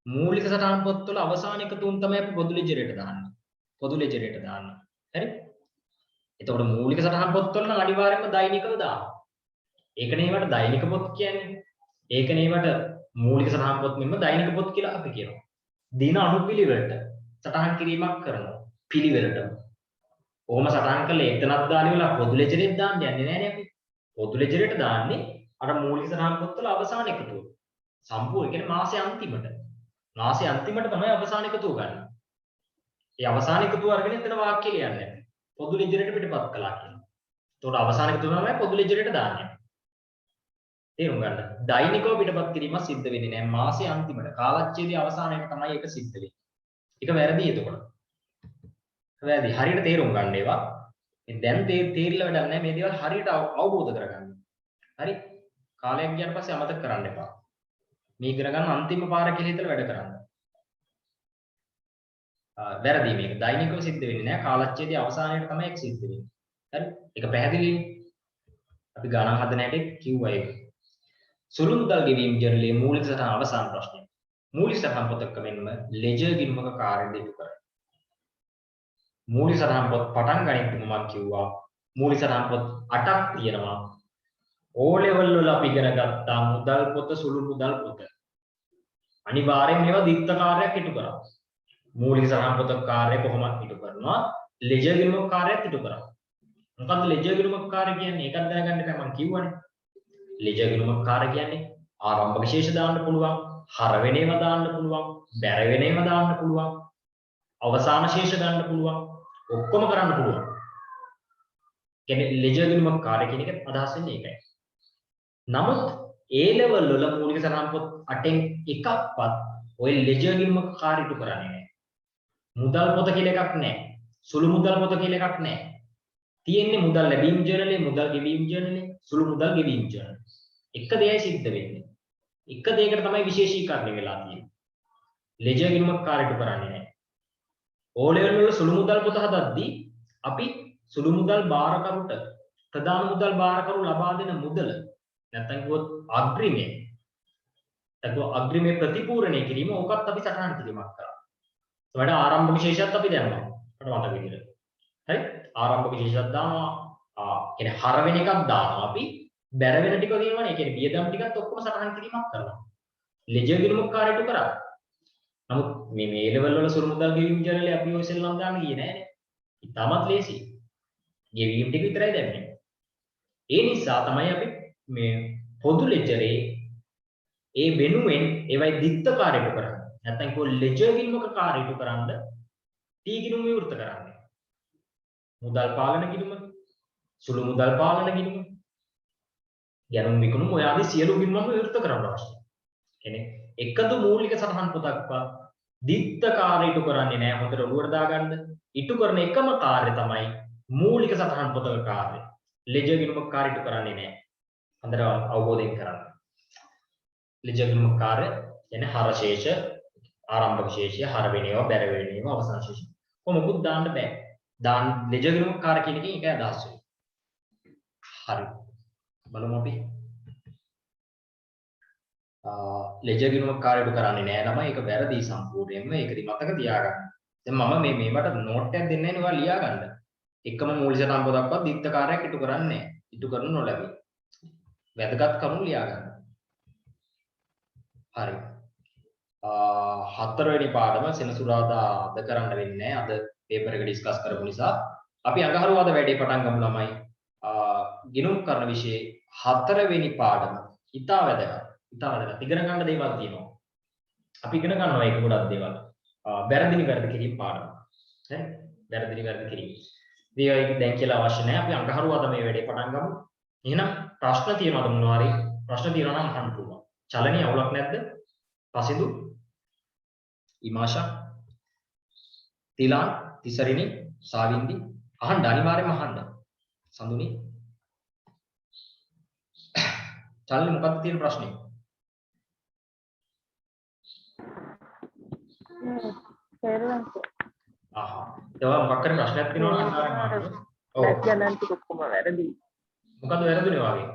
මූලික සටහන් පොත්වල අවසාන එක තුන් තමයි අපි පොදු ලෙජරේට දාන්නේ. පොදු ලෙජරේට දාන්න. හරි? එතකොට මූලික සටහන් පොත්වල නම් අනිවාර්යයෙන්ම දෛනිකව දාන්න. ඒකනේ ඒවට දෛනික පොත් කියන්නේ. ඒකනේ ඒවට මූලික සටහන් පොත් මෙන්න දෛනික පොත් කියලා අපි කියනවා. දින අනුපිළිවෙලට සටහන් කිරීමක් කරනවා. පිළිවෙලට. කොහොම සටහන් කළේ එතනක් දාන්නේ වල පොදු ලෙජරේට දාන්න යන්නේ නැහැ අපි. පොදු ලෙජරේට දාන්නේ අර මූලික සටහන් පොත්වල අවසාන එකතුව. සම්පූර්ණ කියන්නේ මාසයේ අන්තිමට. මාසයේ අන්තිමට තමයි අවසාන එකතුව ගන්න. ඒ අවසාන එකතුව අරගෙන එතන වාක්‍ය ලියන්නේ. පොදු ලෙජරේට පිටපත් කළා කියනවා. ඒතකොට අවසාන එකතුව තමයි පොදු ලෙජරේට දාන්නේ. තේරුම් ගන්න. දෛනිකව පිටපත් කිරීම සිද්ධ වෙන්නේ නැහැ. මාසයේ අන්තිමට කාලච්ඡේදයේ අවසානයේ තමයි ඒක සිද්ධ වෙන්නේ. ඒක වැරදි එතකොට. වැරදි. හරියට තේරුම් ගන්න ඒවා. දැන් තේරිලා වැඩක් නැහැ. මේ දේවල් හරියට අවබෝධ කරගන්න. හරි? කාලයක් ගියාට පස්සේ අමතක කරන්න එපා. මේ ඉගෙන ගන්න අන්තිම පාර කියලා හිතලා වැඩ කරන්න. වැරදි මේක. දෛනිකව සිද්ධ වෙන්නේ නැහැ. කාලච්ඡේදයේ අවසානයේ තමයි ඒක සිද්ධ වෙන්නේ. හරි? ඒක පැහැදිලිනේ. අපි ගණන් හදන හැටි කිව්වා ඒක. සුළු මුදල් ගෙවීම් ජර්නලයේ මූලික සටහන අවසාන ප්‍රශ්නය. මූලික සටහන් පොතක මෙන්ම ලෙජර් ගිණුමක කාර්යය ඉටු කරයි. මූලික සටහන් පොත් පටන් ගනිද්දිම මම කිව්වා මූලික සටහන් පොත් 8ක් තියෙනවා. O level වල අපි ඉගෙන ගත්තා මුදල් පොත සුළු මුදල් පොත. අනිවාර්යෙන් මේවා දිත්ත කාර්යයක් ඉටු කරා. මූලික සටහන් පොත කාර්යය කොහොමද ඉටු කරනවා? ලෙජර් ගිණුමක කාර්යයක් ඉටු කරා. මොකද්ද ලෙජර් ගිණුමක කාර්ය කියන්නේ? ඒකත් දැනගන්න එපා මම කිව්වනේ. ලෙජර් ගිණුමක කාර්ය කියන්නේ ආරම්භක ශේෂ දාන්න පුළුවන්, හර වෙන ඒවා දාන්න පුළුවන්, බැර වෙන ඒවා දාන්න පුළුවන්, අවසාන ශේෂ ගන්න පුළුවන්, ඔක්කොම කරන්න පුළුවන්. කියන්නේ ලෙජර් ගිණුමක කාර්ය කියන එක අදහස් වෙන්නේ ඒකයි. නමුත් A level වල මූලික සටහන් පොත් 8න් එකක්වත් ඔය ලෙජර් ගිණුමක කාර්ය ඉටු කරන්නේ නැහැ. මුදල් පොත කියලා එකක් නැහැ. සුළු මුදල් පොත කියලා එකක් නැහැ. තියෙන්නේ මුදල් ලැබීම් ජර්නලේ, මුදල් ගෙවීම් ජර්නලේ, සුළු මුදල් ගෙවීම් ජර්නලේ. එක දෙයයි සිද්ධ වෙන්නේ. එක දෙයකට තමයි විශේෂීකරණය වෙලා තියෙන්නේ. ලෙජර් ගිණුමක කාර්ය ඉටු කරන්නේ නැහැ. O level වල සුළු මුදල් පොත හදද්දී අපි සුළු මුදල් බාරකරුට ප්‍රධාන මුදල් බාරකරු ලබා දෙන මුදල නැත්නම් කිව්වොත් අග්‍රිමය. නැත්නම් අග්‍රිමය ප්‍රතිපූර්ණය කිරීම ඕකත් අපි සටහන් කිරීමක් කරා. ඒකට ආරම්භක විශේෂයත් අපි දැම්මා. අපිට මතක විදිහට. හරි? ආරම්භක විශේෂයක් දානවා. කියන්නේ හර වෙන එකක් දානවා අපි. බැර වෙන ටික දිනවනේ. ඒ කියන්නේ වියදම් ටිකත් ඔක්කොම සටහන් කිරීමක් කරනවා. ලෙජර් ගිණුමක් කාර්යයට කරා. නමුත් මේ ලෙවල් වල සුළු මුදල් ගෙවීම් ජර්නලේ අපි ඔය සෙල්ලම් දාන්න ගියේ නෑනේ. ඉතාමත් ලේසි. ගෙවීම් ටික විතරයි දැම්මේ. ඒ නිසා තමයි අපි මේ පොදු ලෙජරේ ඒ වෙනුවෙන් ඒවයි දිත්ත කාර්යයට කරන්නේ. නැත්නම් කො ලෙජර් ගිණුමක කාර්යයට කරන්න ටී ගිණුම විවෘත කරන්නේ. මුදල් පාලන ගිණුම, සුළු මුදල් පාලන ගිණුම, ගැනුම් විකුණුම් ඔය ආදී සියලු ගිණුම් විවෘත කරන්න අවශ්‍යයි. කියන්නේ එකදු මූලික සටහන් පොතක්වත් දිත්ත කාර්යයට කරන්නේ නැහැ. හොඳට ඔළුවට දාගන්න. ඉටු කරන එකම කාර්යය තමයි මූලික සටහන් පොතක කාර්යය. ලෙජර් ගිණුමක කාර්යයට කරන්නේ නැහැ. හොඳට අවබෝධයෙන් කරන්න. ලෙජර් ගිණුමක කාර්ය කියන්නේ හර ශේෂ, ආරම්භක ශේෂය, හර වෙන ඒවා, බැර වෙන ඒවා, අවසාන ශේෂය. කොහොමකුත් දාන්න බෑ. දාන්න ලෙජර් ගිණුමක කාර්ය කියන එකෙන් ඒක අදහස් වෙන්නේ. හරි. බලමු අපි. ලෙජර් ගිණුමක කාර්යයට කරන්නේ නැහැ නම ඒක වැරදි සම්පූර්ණයෙන්ම. ඒකදි මතක තියාගන්න. දැන් මම මේවට නෝට් එකක් දෙන්නේ නැහැ නේ. ඔයා ලියා ගන්න. එකම මූලික සටහන් පොතක්වත් දිත්ත කාර්යයක් ඉටු කරන්නේ නැහැ. ඉටු කරනු නොලැබේ. වැදගත් කරුණු ලියා ගන්න. හරි. හතරවෙනි පාඩම සෙනසුරාදා අද කරන්න වෙන්නේ නැහැ. අද පේපර් එක ඩිස්කස් කරපු නිසා අපි අඟහරුවාදා වැඩේ පටන් ගමු ළමයි. ගිණුම් කරන විෂයේ හතරවෙනි පාඩම ඉතා වැදගත්. ඉතා වැදගත්. ඉගෙන ගන්න දේවල් තියෙනවා. අපි ඉගෙන ගන්නවා ඒක ගොඩක් දේවල්. වැරදි නිවැරදි කිරීම පාඩම. හරි? වැරදි නිවැරදි කිරීම. ඒක දැන් කියලා අවශ්‍ය නැහැ. අපි අඟහරුවාදා මේ වැඩේ පටන් ගමු. එහෙනම් ප්‍රශ්න තියෙනවද මොනවා හරි? ප්‍රශ්න තියෙනවා නම් අහන්න පුළුවන්. චලනීය අවුලක් නැද්ද? පසිදු ඉමාෂා තිලාන් තිසරිනි සාවින්දි අහන්න අනිවාර්යයෙන්ම අහන්න. සඳුනි චලනි මොකක්ද තියෙන ප්‍රශ්නේ? ඒවා මොකක් හරි ප්‍රශ්නයක් තියෙනවා නම් අනිවාර්යයෙන්ම අහන්න. ඔව්. ගණන් ටික ඔක්කොම වැරදි. මොකද්ද වැරදුනේ වාගේ?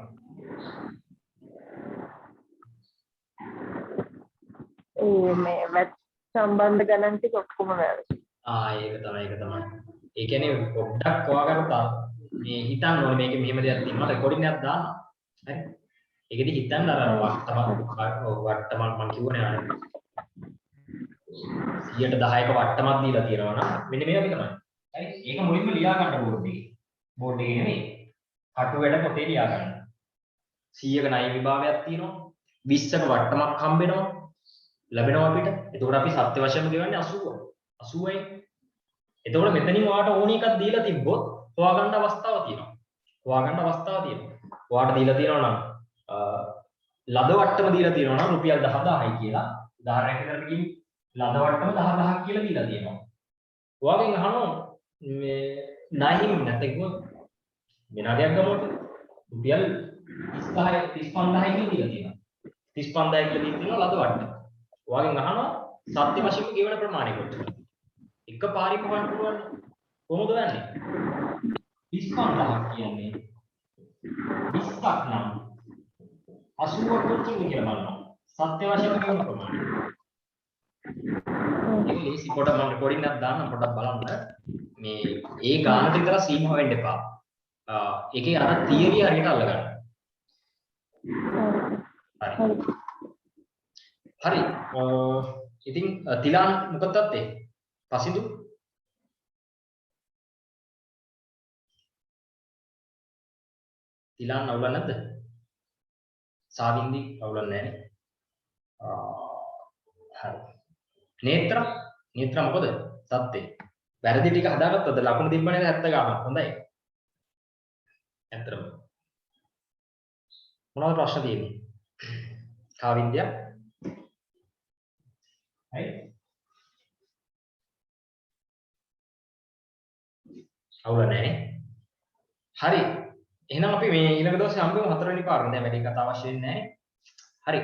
මේ වැට් සම්බන්ධ ගණන් ටික ඔක්කොම වැරදි. ඒක තමයි. ඒ කියන්නේ පොඩ්ඩක් හොයාගන්න මේ හිතන්න ඕනේ මේකේ මෙහෙම දෙයක් තියෙනවා. රෙකෝඩින් එකක් දාන්න. හරි? ඒකෙදි හිතන්න අර වට්ටමක් මම කියවනේ අර 110ක වට්ටමක් දීලා තියෙනවා නම් මෙන්න මේක තමයි. හරි? ඒක මුලින්ම ලියා ගන්න බෝඩ් එකේ. බෝඩ් එකේ නෙමෙයි. කටු වැඩ පොතේ ලියා ගන්න. 100ක ණය විභාගයක් තියෙනවා. 20ක වට්ටමක් හම්බ වෙනවා. ලැබෙනවා අපිට. එතකොට අපි සත්‍ය වශයෙන්ම ගෙවන්නේ 80. 80යි. එතකොට මෙතනින් ඔයාට ඕන එකක් දීලා තිබ්බොත් හොයාගන්න අවස්ථාවක් තියෙනවා. ඔයාට දීලා තියෙනවා නම් ලද වට්ටම දීලා තියෙනවා නම් රුපියල් 10000යි කියලා. උදාහරණයක් විදිහට කිව්වොත් ලද වට්ටම 10000ක් කියලා දීලා තියෙනවා. ඔයාගෙන් අහනවා මේ ණයින් නැත්නම් විනාඩියක් ගමොත් රුපියල් 35000යි කියලා දීලා තියෙනවා. 35000යි කියලා දීලා තියෙනවා ලද වට්ටම. ඔයාගෙන් අහනවා සත්‍ය වශයෙන්ම ගෙවන ප්‍රමාණය කොච්චරද? එක පාරේ කොහොමද පුළුවන්? කොහොමද යන්නේ? 35000ක් කියන්නේ 20ක් නම් 80ක් කොච්චරද කියලා බලනවා. සත්‍ය වශයෙන්ම ගෙවන ප්‍රමාණය. ඒක ලේසි පොඩ මම රෙකෝඩින් එකක් දාන්නම් පොඩ්ඩක් බලන්න. මේ ඒ ගානට විතර සීමා වෙන්න එපා. ඒකේ අර තියරි හරියට අල්ලගන්න. හරි. ඉතින් තිලාන් මොකක්ද තත්ත්වය? පසිදු තිලාන් අවුලක් නැද්ද? සාවින්දි අවුලක් නැහැ නේ. හරි. නේත්‍ර මොකද? සත්‍යේ. වැරදි ටික හදාගත්තද? ලකුණු තිබ්බනේ 70 ගානක්. හොඳයි. ඇත්තටම. මොනවද ප්‍රශ්න තියෙන්නේ? කාවින්දියා හරි අවුල නැහැ. හරි. එහෙනම් අපි මේ ඊළඟ දවසේ හම්බෙමු හතරවෙනි පාඩම. දැන් වැඩි කතා අවශ්‍ය නැහැ. හරි.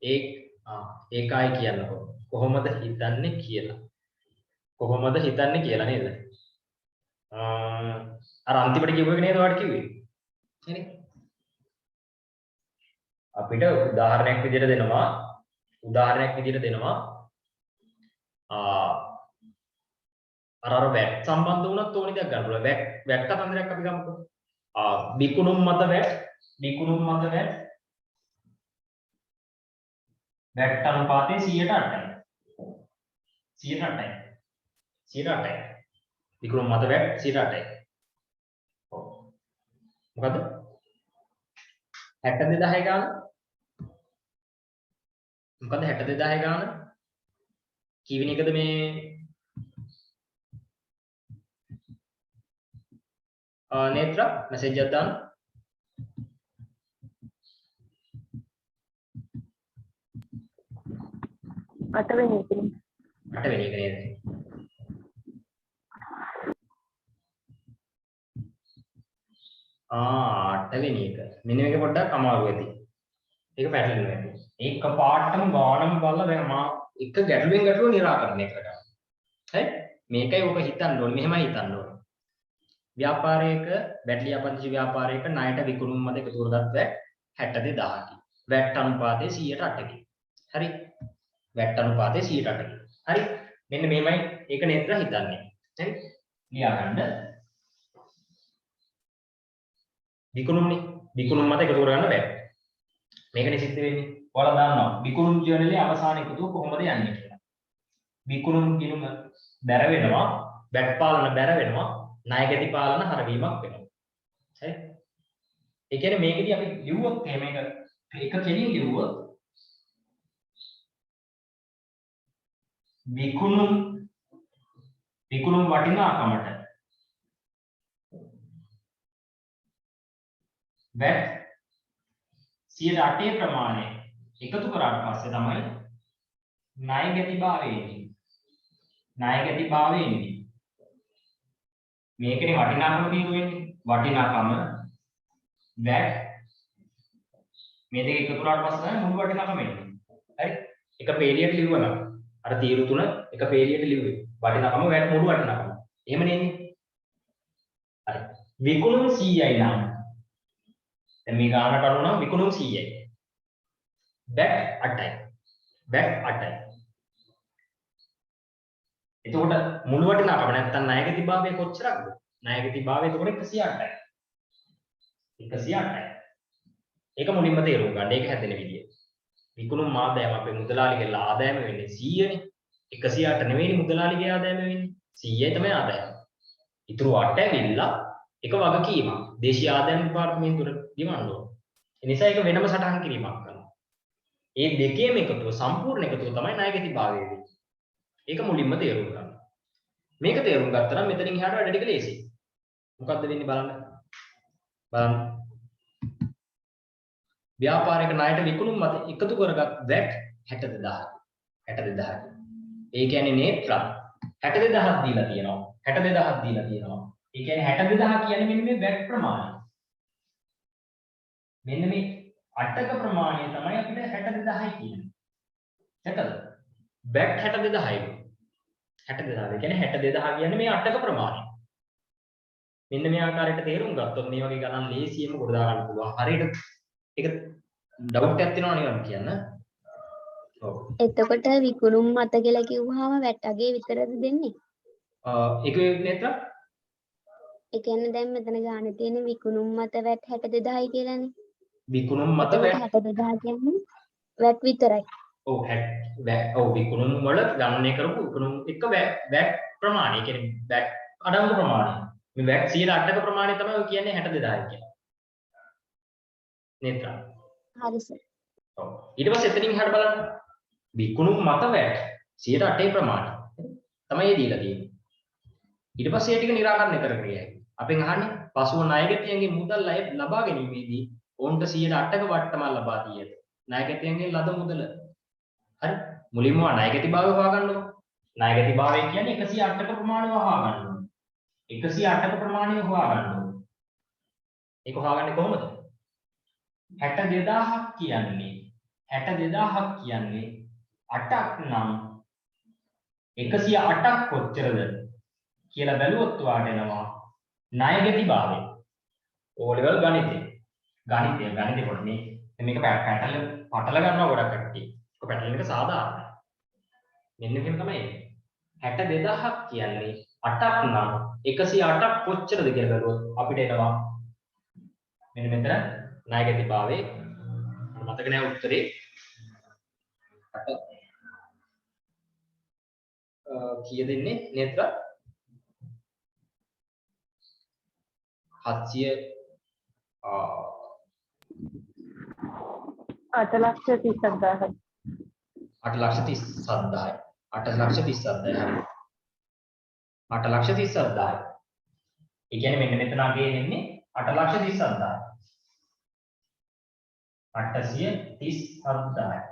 ඒකයි කියන්නකෝ. කොහොමද හිතන්නේ කියලා නේද? අර අන්තිමට කියපු එක නේද ඔයාලට කිව්වේ? හරි. අපිට උදාහරණයක් විදිහට දෙනවා අර වැට් සම්බන්ධ වුණත් ඕනි දෙයක් ගන්න පුළුවන්. වැට් කතන්දරයක් අපි ගමුකෝ. විකුණුම් මත වැට් අනුපාතය 108යි. 108යි. විකුණුම් මත වැට් 108යි. ඔව්. මොකද 62000 ගාන. මොකද 62000 ගාන කීවෙනි එකද මේ නේත්‍රා මැසේජ් එකක් දාන්න. අටවෙනි එකනේ. අටවෙනි එක නේද? අටවෙනි එක. මෙන්න මේක පොඩ්ඩක් අමාරු ඇති. ඒක පැටලෙනවා ඇති. ඒක පාඩම ගානම බලලා දැන් මා එක ගැටලුව නිරාකරණය කරගන්න. හරි? මේකයි ඔබ හිතන්න ඕනේ. මෙහෙමයි හිතන්න ඕනේ. ව්‍යාපාරයක වැට් ලියාපදිංචි ව්‍යාපාරයක ණයට විකුණුම් මත එකතු කරගත්ත 62000කි. වැට් අනුපාතය 108කි. හරි? වැට් අනුපාතය 108කි. හරි? මෙන්න මෙහෙමයි ඒක නේත්‍ර හිතන්නේ. හරි? ලියා ගන්න. විකුණුම් මත එකතු කරගන්න වැට්. මේකනේ සිද්ධ වෙන්නේ. ඔයාලා දන්නවා විකුණුම් ජර්නලේ අවසාන එකතුව කොහොමද යන්නේ කියලා. විකුණුම් කිනුම බැර වෙනවා, වැට් පාලන බැර වෙනවා, ණයගැති පාලන හරවීමක් වෙනවා. හරි? ඒ කියන්නේ මේකදී අපි ලිව්වොත් මේක එක කෙලින් ලිව්වොත් විකුණුම් වටිනාකමට වැට් 108 ප්‍රමාණය එකතු කරාට පස්සේ තමයි ණයගැතිභාවය එන්නේ. මේකනේ වටිනාකම තීරු වෙන්නේ. වටිනාකම වැට් මේ දෙක එකතු කරාට පස්සේ තමයි මුළු වටිනාකම එන්නේ. හරි? එක පේලියට ලිව්වනම් අර තීරු තුන එක පේලියට ලිව්වේ. වටිනාකම වැට් මුළු වටිනාකම. එහෙමනේ එන්නේ. හරි. විකුණුම් 100යි නම් දැන් මේ ගානට අනුව නම් විකුණුම් 100යි. වැට් 8යි. එතකොට මුළු වටිනාකම නැත්තම් ණයගැතිභාවය කොච්චරක්ද? ණයගැතිභාවය එතකොට 108යි. 108යි. ඒක මුලින්ම තේරුම් ගන්න. ඒක හැදෙන විදිය. විකුණුම් ආදායම අපේ මුදලාලිගේ ආදායම වෙන්නේ 100නේ. 108 නෙවෙයි මුදලාලිගේ ආදායම වෙන්නේ. 100යි තමයි ආදායම. ඊටු 8 ඇවිල්ලා එක වගකීමක්. දේශීය ආදායම දෙපාර්තමේන්තුවට ගෙවන්න ඕන. ඒ නිසා ඒක වෙනම සටහන් කිරීමක් කරනවා. ඒ දෙකේම එකතුව සම්පූර්ණ එකතුව තමයි ණයගැතිභාවය වෙන්නේ. ඒක මුලින්ම තේරුම් ගන්න. මේක තේරුම් ගත්තා නම් මෙතනින් එහාට වැඩ ටික ලේසියි. මොකද්ද වෙන්නේ බලන්න. ව්‍යාපාරික ණයට විකුණුම් මත එකතු කරගත් වැට් 62000. ඒ කියන්නේ නේත්‍රා 62000ක් දීලා තියෙනවා. ඒ කියන්නේ 62000 කියන්නේ මෙන්න මේ වැට් ප්‍රමාණය. මෙන්න මේ අටක ප්‍රමාණය තමයි අපිට 62000යි කියන්නේ. හරිද? වැට් 62000යි. 62000 කියන්නේ 62000 කියන්නේ මේ අටක ප්‍රමාණය. මෙන්න මේ ආකාරයට තේරුම් ගත්තොත් මේ වගේ ගණන් ලේසියෙන්ම කොට දාගන්න පුළුවන්. හරියට ඒක ඩවුට් එකක් තියෙනවා නේද කියන්න? ඔව්. එතකොට විකුණුම් මත කියලා කිව්වහම වැට් අගේ විතරද දෙන්නේ? ඒක නේද? ඒ කියන්නේ දැන් මෙතන ගානේ තියෙන විකුණුම් මත වැට් 62000යි කියලානේ. විකුණුම් මත වැට් 62000 කියන්නේ වැට් විතරයි. ඔව් විකුණුම් වල ගණනය කරපු විකුණුම් එක වැට් ප්‍රමාණය කියන්නේ වැට් අඩංගු ප්‍රමාණය. මේ වැට් 108ක ප්‍රමාණය තමයි ඔය කියන්නේ 62000 කියන්නේ. නේත්‍රා. හරි සර්. ඔව්. ඊට පස්සේ එතනින් එහාට බලන්න. විකුණුම් මත වැට් 108 ප්‍රමාණය තමයි දීලා තියෙන්නේ. ඊට පස්සේ ඒ ටික निराකරණය කරගෙන යයි. අපෙන් අහන්නේ පසුව ණයගැතියන්ගේ මුදල් ලබා ගැනීමේදී ඔවුන්ට 108ක වට්ටමක් ලබා දී ඇත. ණයගැතියන්ගේ ලද මුදල. හරි. මුලින්ම ණයගැතිභාවය හොයාගන්න ඕන. ණයගැතිභාවය කියන්නේ 108ක ප්‍රමාණය හොයාගන්න ඕන. 108ක ප්‍රමාණය හොයාගන්න ඕන. ඒක හොයාගන්නේ කොහොමද? 62000ක් කියන්නේ 8ක් නම් 108ක් කොච්චරද කියලා බැලුවොත් ඔයාලට එනවා ණයගැතිභාවය. ඕ ලෙවල් ගණිතේ කොට මේ මේක පටල ගන්නවා ගොඩක් කට්ටිය. ඒක පැටලෙන එක සාධාරණයි. මෙන්න මෙහෙම තමයි එන්නේ. 62000ක් කියන්නේ 8ක් නම් 108ක් කොච්චරද කියලා බලුවොත් අපිට එනවා මෙන්න මෙතන ණයගැතිභාවයේ මතක නැහැ උත්තරේ 8 කීයද ඉන්නේ නේත්‍ර 700 8,37,000. 8,37,000 8,37,000 හරි 8,37,000 ඒ කියන්නේ මෙන්න මෙතන අගේ එන්නේ 8,37,000 837,000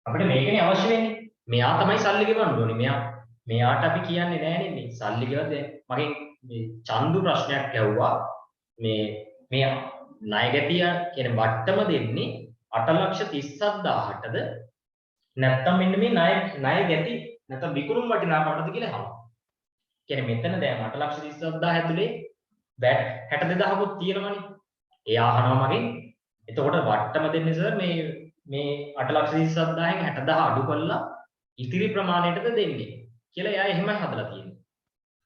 අපිට මේකනේ අවශ්‍ය වෙන්නේ මෙයා තමයි සල්ලි ගෙවන්න ඕනේ මෙයාට අපි කියන්නේ නෑනේ මේ සල්ලි ගෙවද මගෙන් මේ චන්දු ප්‍රශ්නයක් ඇහුවා මේ ණය ගැතිය කියන වට්ටම දෙන්නේ 8,37,000ටද නැත්නම් මෙන්න මේ ණය ගැති නැත්නම් විකුණුම් වටිනාකමටද කියලා අහනවා. කියන්නේ මෙතන දැන් 8,37,000 ඇතුලේ වැට් 62,000කුත් තියෙනවනේ. එයා අහනවා මගෙන් එතකොට වට්ටම දෙන්නේ සර් මේ 8,37,000න් 60,000 අඩු කරලා ඉතිරි ප්‍රමාණයටද දෙන්නේ කියලා එයා එහෙමයි හදලා තියෙන්නේ.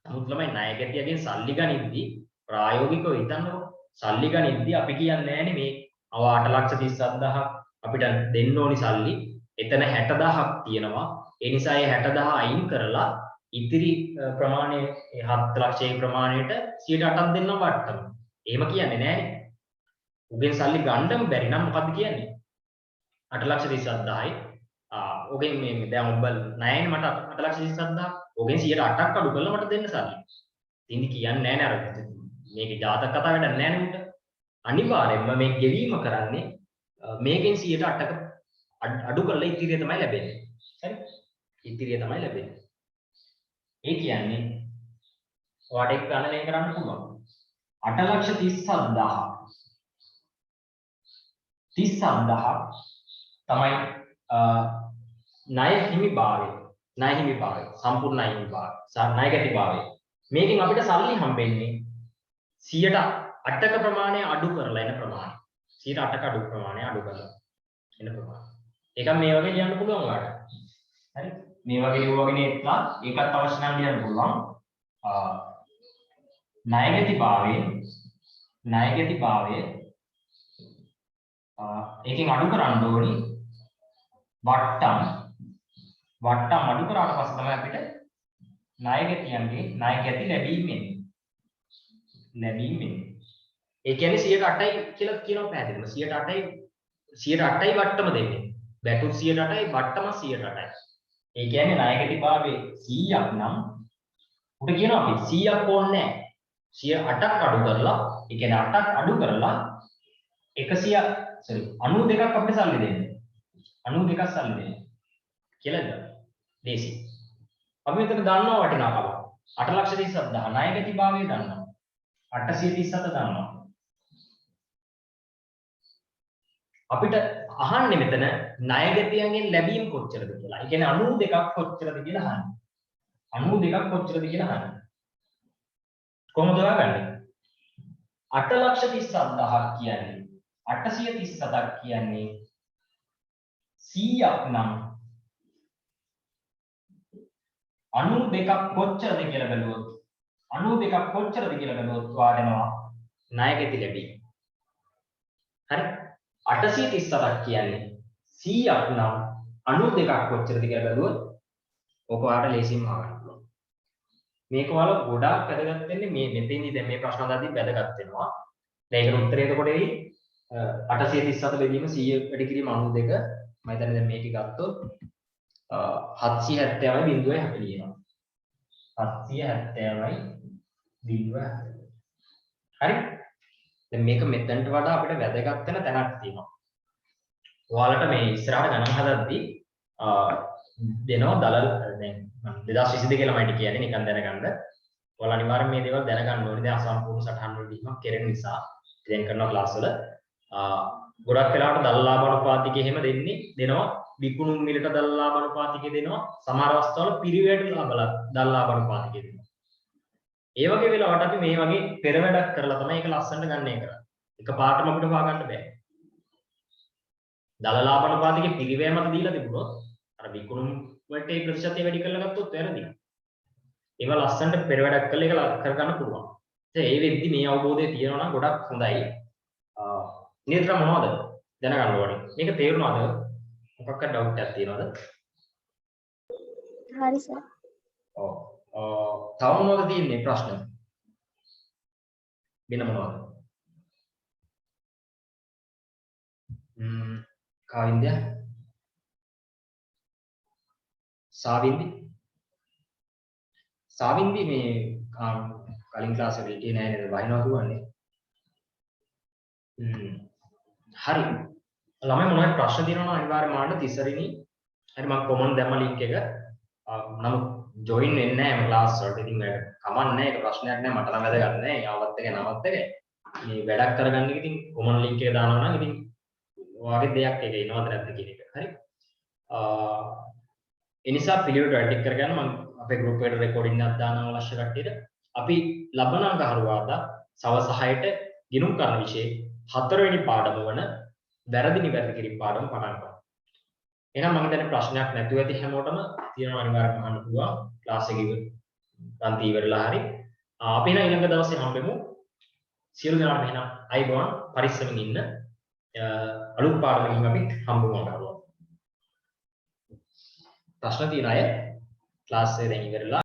නමුත් ළමයි ණය ගැතියගෙන් සල්ලි ගනිද්දී ප්‍රායෝගිකව හිතන්නකො සල්ලි ගනිද්දී අපි කියන්නේ නෑනේ මේ 8,37,000ක් අපිට දෙන්න ඕනි සල්ලි එතන 60,000ක් තියෙනවා ඒ නිසා ඒ 60,000 අයින් කරලා ඉතිරි ප්‍රමාණය 7,00,000 ප්‍රමාණයට 108ක් දෙන්නම් වට්ටම. එහෙම කියන්නේ නෑනේ. උගෙන් සල්ලි ගන්නම බැරි නම් මොකද්ද කියන්නේ? 8,37,000යි ඔගෙන් මේ දැන් ඔබ ණයනේ මට 8,37,000 ඔගෙන් 108ක් අඩු කරලා මට දෙන්න සල්ලි. ඉතින් කියන්නේ නෑනේ අර මේකේ ජාතක කතා වැඩක් නෑනේ උන්ට. අනිවාර්යයෙන්ම මේ ගෙවීම කරන්නේ මේකෙන් 108ක අඩු කරලා ඉතිරිය තමයි ලැබෙන්නේ. හරි? ඉතිරිය තමයි ලැබෙන්නේ. ඒ කියන්නේ ඔයාට එක් ගණනය කරන්න පුළුවන්. 8,37,000 37,000 තමයි ණය හිමිභාවය සම්පූර්ණ ණය හිමිභාවය ණයගැතිභාවය. මේකෙන් අපිට සල්ලි හම්බෙන්නේ 108ක ප්‍රමාණය අඩු කරලා එන ප්‍රමාණය. 108ක අඩු ප්‍රමාණය අඩු කරලා එන ප්‍රමාණය. ඒක මේ වගේ ලියන්න පුළුවන් ඔයාලට. හරි? මේ වගේ ලියුවගෙන ඉట్లా ඒකත් අවශ්‍ය නම් ලියන්න පුළුවන්. ණයගැතිභාවය ඒකෙන් අඩු කරන්න ඕනි වට්ටම් අඩු කරාට පස්සේ තමයි අපිට ණයගැතියන්ගේ ණයගැති ලැබීමෙන් ඒ කියන්නේ 108යි කියලා කියනවා පැහැදිලිවම 108යි වට්ටම දෙන්නේ බැටුත් 108යි වට්ටම 108යි ඒ කියන්නේ ණයගැතිභාවයේ 100ක් නම් උට කියනවා අපි 100ක් ඕනේ නැහැ 108ක් අඩු කරලා ඒ කියන්නේ 8ක් අඩු කරලා 92ක් අපිට සල්ලි දෙන්න 92ක් සල්ලි දෙන්න කියලාද ලේසි අපි මෙතන දන්නවා වටිනාකම 8,37,000 ණයගැතිභාවය දන්නවා 837 දන්නවා අපිට අහන්නේ මෙතන ණයගැතියන්ගෙන් ලැබීම් කොච්චරද කියලා. ඒ කියන්නේ 92ක් කොච්චරද කියලා අහන්නේ. 92ක් කොච්චරද කියලා අහන්නේ. කොහොමද හොයාගන්නේ? 8,37,000ක් කියන්නේ 837ක් කියන්නේ 100ක් නම් 92ක් කොච්චරද කියලා බැලුවොත් 92ක් කොච්චරද කියලා බැලුවොත් වාදනවා ණයගැති ලැබීම. හරි? 837ක් කියන්නේ 100ක් නම් 92ක් කොච්චරද කියලා බැලුවොත් ඔක ඔයාලට ලේසියෙන් හොයාගන්න පුළුවන්. මේක ඔයාලා ගොඩාක් වැදගත් වෙන්නේ මේ මෙතෙන්දී දැන් මේ ප්‍රශ්න අහද්දී වැදගත් වෙනවා. දැන් ඒකට උත්තරය එතකොට එයි 837 බෙදීම 100 වැඩි කිරීම 92 මම හිතන්නේ දැන් මේක ගත්තොත් 770.7 ලියනවා. 770.7 හරි? දැන් මේක මෙතනට වඩා අපිට වැදගත් වෙන තැනක් තියෙනවා. ඔයාලට මේ ඉස්සරහට ගණන් හදද්දී දෙනවා දලල් දැන් 2022 කියලා මම කියන්නේ නිකන් දැනගන්න. ඔයාලා අනිවාර්යෙන් මේ දේවල් දැනගන්න ඕනේ. දැන් අසම්පූර්ණ සටහන් වල දීමක් කෙරෙන නිසා දැන් කරන ක්ලාස් වල ගොඩක් වෙලාවට දල්ලාභ අනුපාතික එහෙම දෙනවා. විකුණුම් මිලට දල්ලාභ අනුපාතික දෙනවා. සමහර අවස්ථාවල පිරිවැයට දල්ලාභ අනුපාතික දෙනවා. ඒ වගේ වෙලාවට අපි මේ වගේ පෙරවැඩක් කරලා තමයි ඒක ලස්සනට ගන්න එක කරන්නේ. එක පාටම අපිට හොයාගන්න බෑ. දල ලාභන පාතිකේ පිළිවැයමක් දීලා තිබුණොත් අර විකුණුම් වලට ඒ ප්‍රතිශතය වැඩි කරලා ගත්තොත් වැරදි. ඒවා ලස්සනට පෙරවැඩක් කරලා ඒක කරගන්න පුළුවන්. ඒ වෙද්දි මේ අවබෝධය තියෙනවා නම් ගොඩක් හොඳයි. නියතර මොනවද දැනගන්න ඕනේ. මේක තේරුණාද? මොකක්ද ඩවුට් එකක් තියෙනවද? හරි සර්. ඔව්. තව මොනවද තියෙන්නේ ප්‍රශ්න? වෙන මොනවද? කාවින්ද? සාවින්දි මේ කලින් ක්ලාස් එකේ හිටියේ නෑ නේද? වහිනවා කියන්නේ. හරි. ළමයි මොනවද ප්‍රශ්න තියෙනවා නම් අනිවාර්යයෙන්ම අහන්න තිසරිනි. හරි මම කොමන් දැම්ම ලින්ක් එක. නමුත් ජොයින් වෙන්නේ නැහැ මම ක්ලාස් වලට. ඉතින් කමක් නැහැ ඒක ප්‍රශ්නයක් නෑ මට නම් වැදගත් නෑ. ආවත් එක නවත් එක. මේ වැඩක් කරගන්න එක ඉතින් කොමන් ලින්ක් එක දානවා නම් ඉතින් ඔයාගේ දෙයක් ඒක එනවද නැද්ද කියන එක. හරි. ඒ නිසා පිළිවෙලට වැඩ කරගන්න මම අපේ group එකට රෙකෝඩින් එකක් දානවා අවශ්‍ය කට්ටියට. අපි ලබන අඟහරුවාදා සවස් 6ට ගිණුම් කරන විෂයේ 4 වෙනි පාඩම වන වැරදි නිවැරදි කිරීම පාඩම පටන් ගන්නවා. එහෙනම් මම දැන් ප්‍රශ්නයක් නැතුව ඇති හැමෝටම තියෙනවා අනිවාර්යයෙන්ම අහන්න පුළුවන්. ක්ලාස් එක ගන්ති ඉවරලා හරි. අපි එහෙනම් ඊළඟ දවසේ හම්බෙමු. සියලු දෙනාටම එහෙනම් අයිබෝන් පරිස්සමින් ඉන්න. අලුත් පාඩමකින් අපි හම්බෙමු අඟහරුවා. ප්‍රශ්න තියෙන අය ක්ලාස් එක දැන් ඉවරලා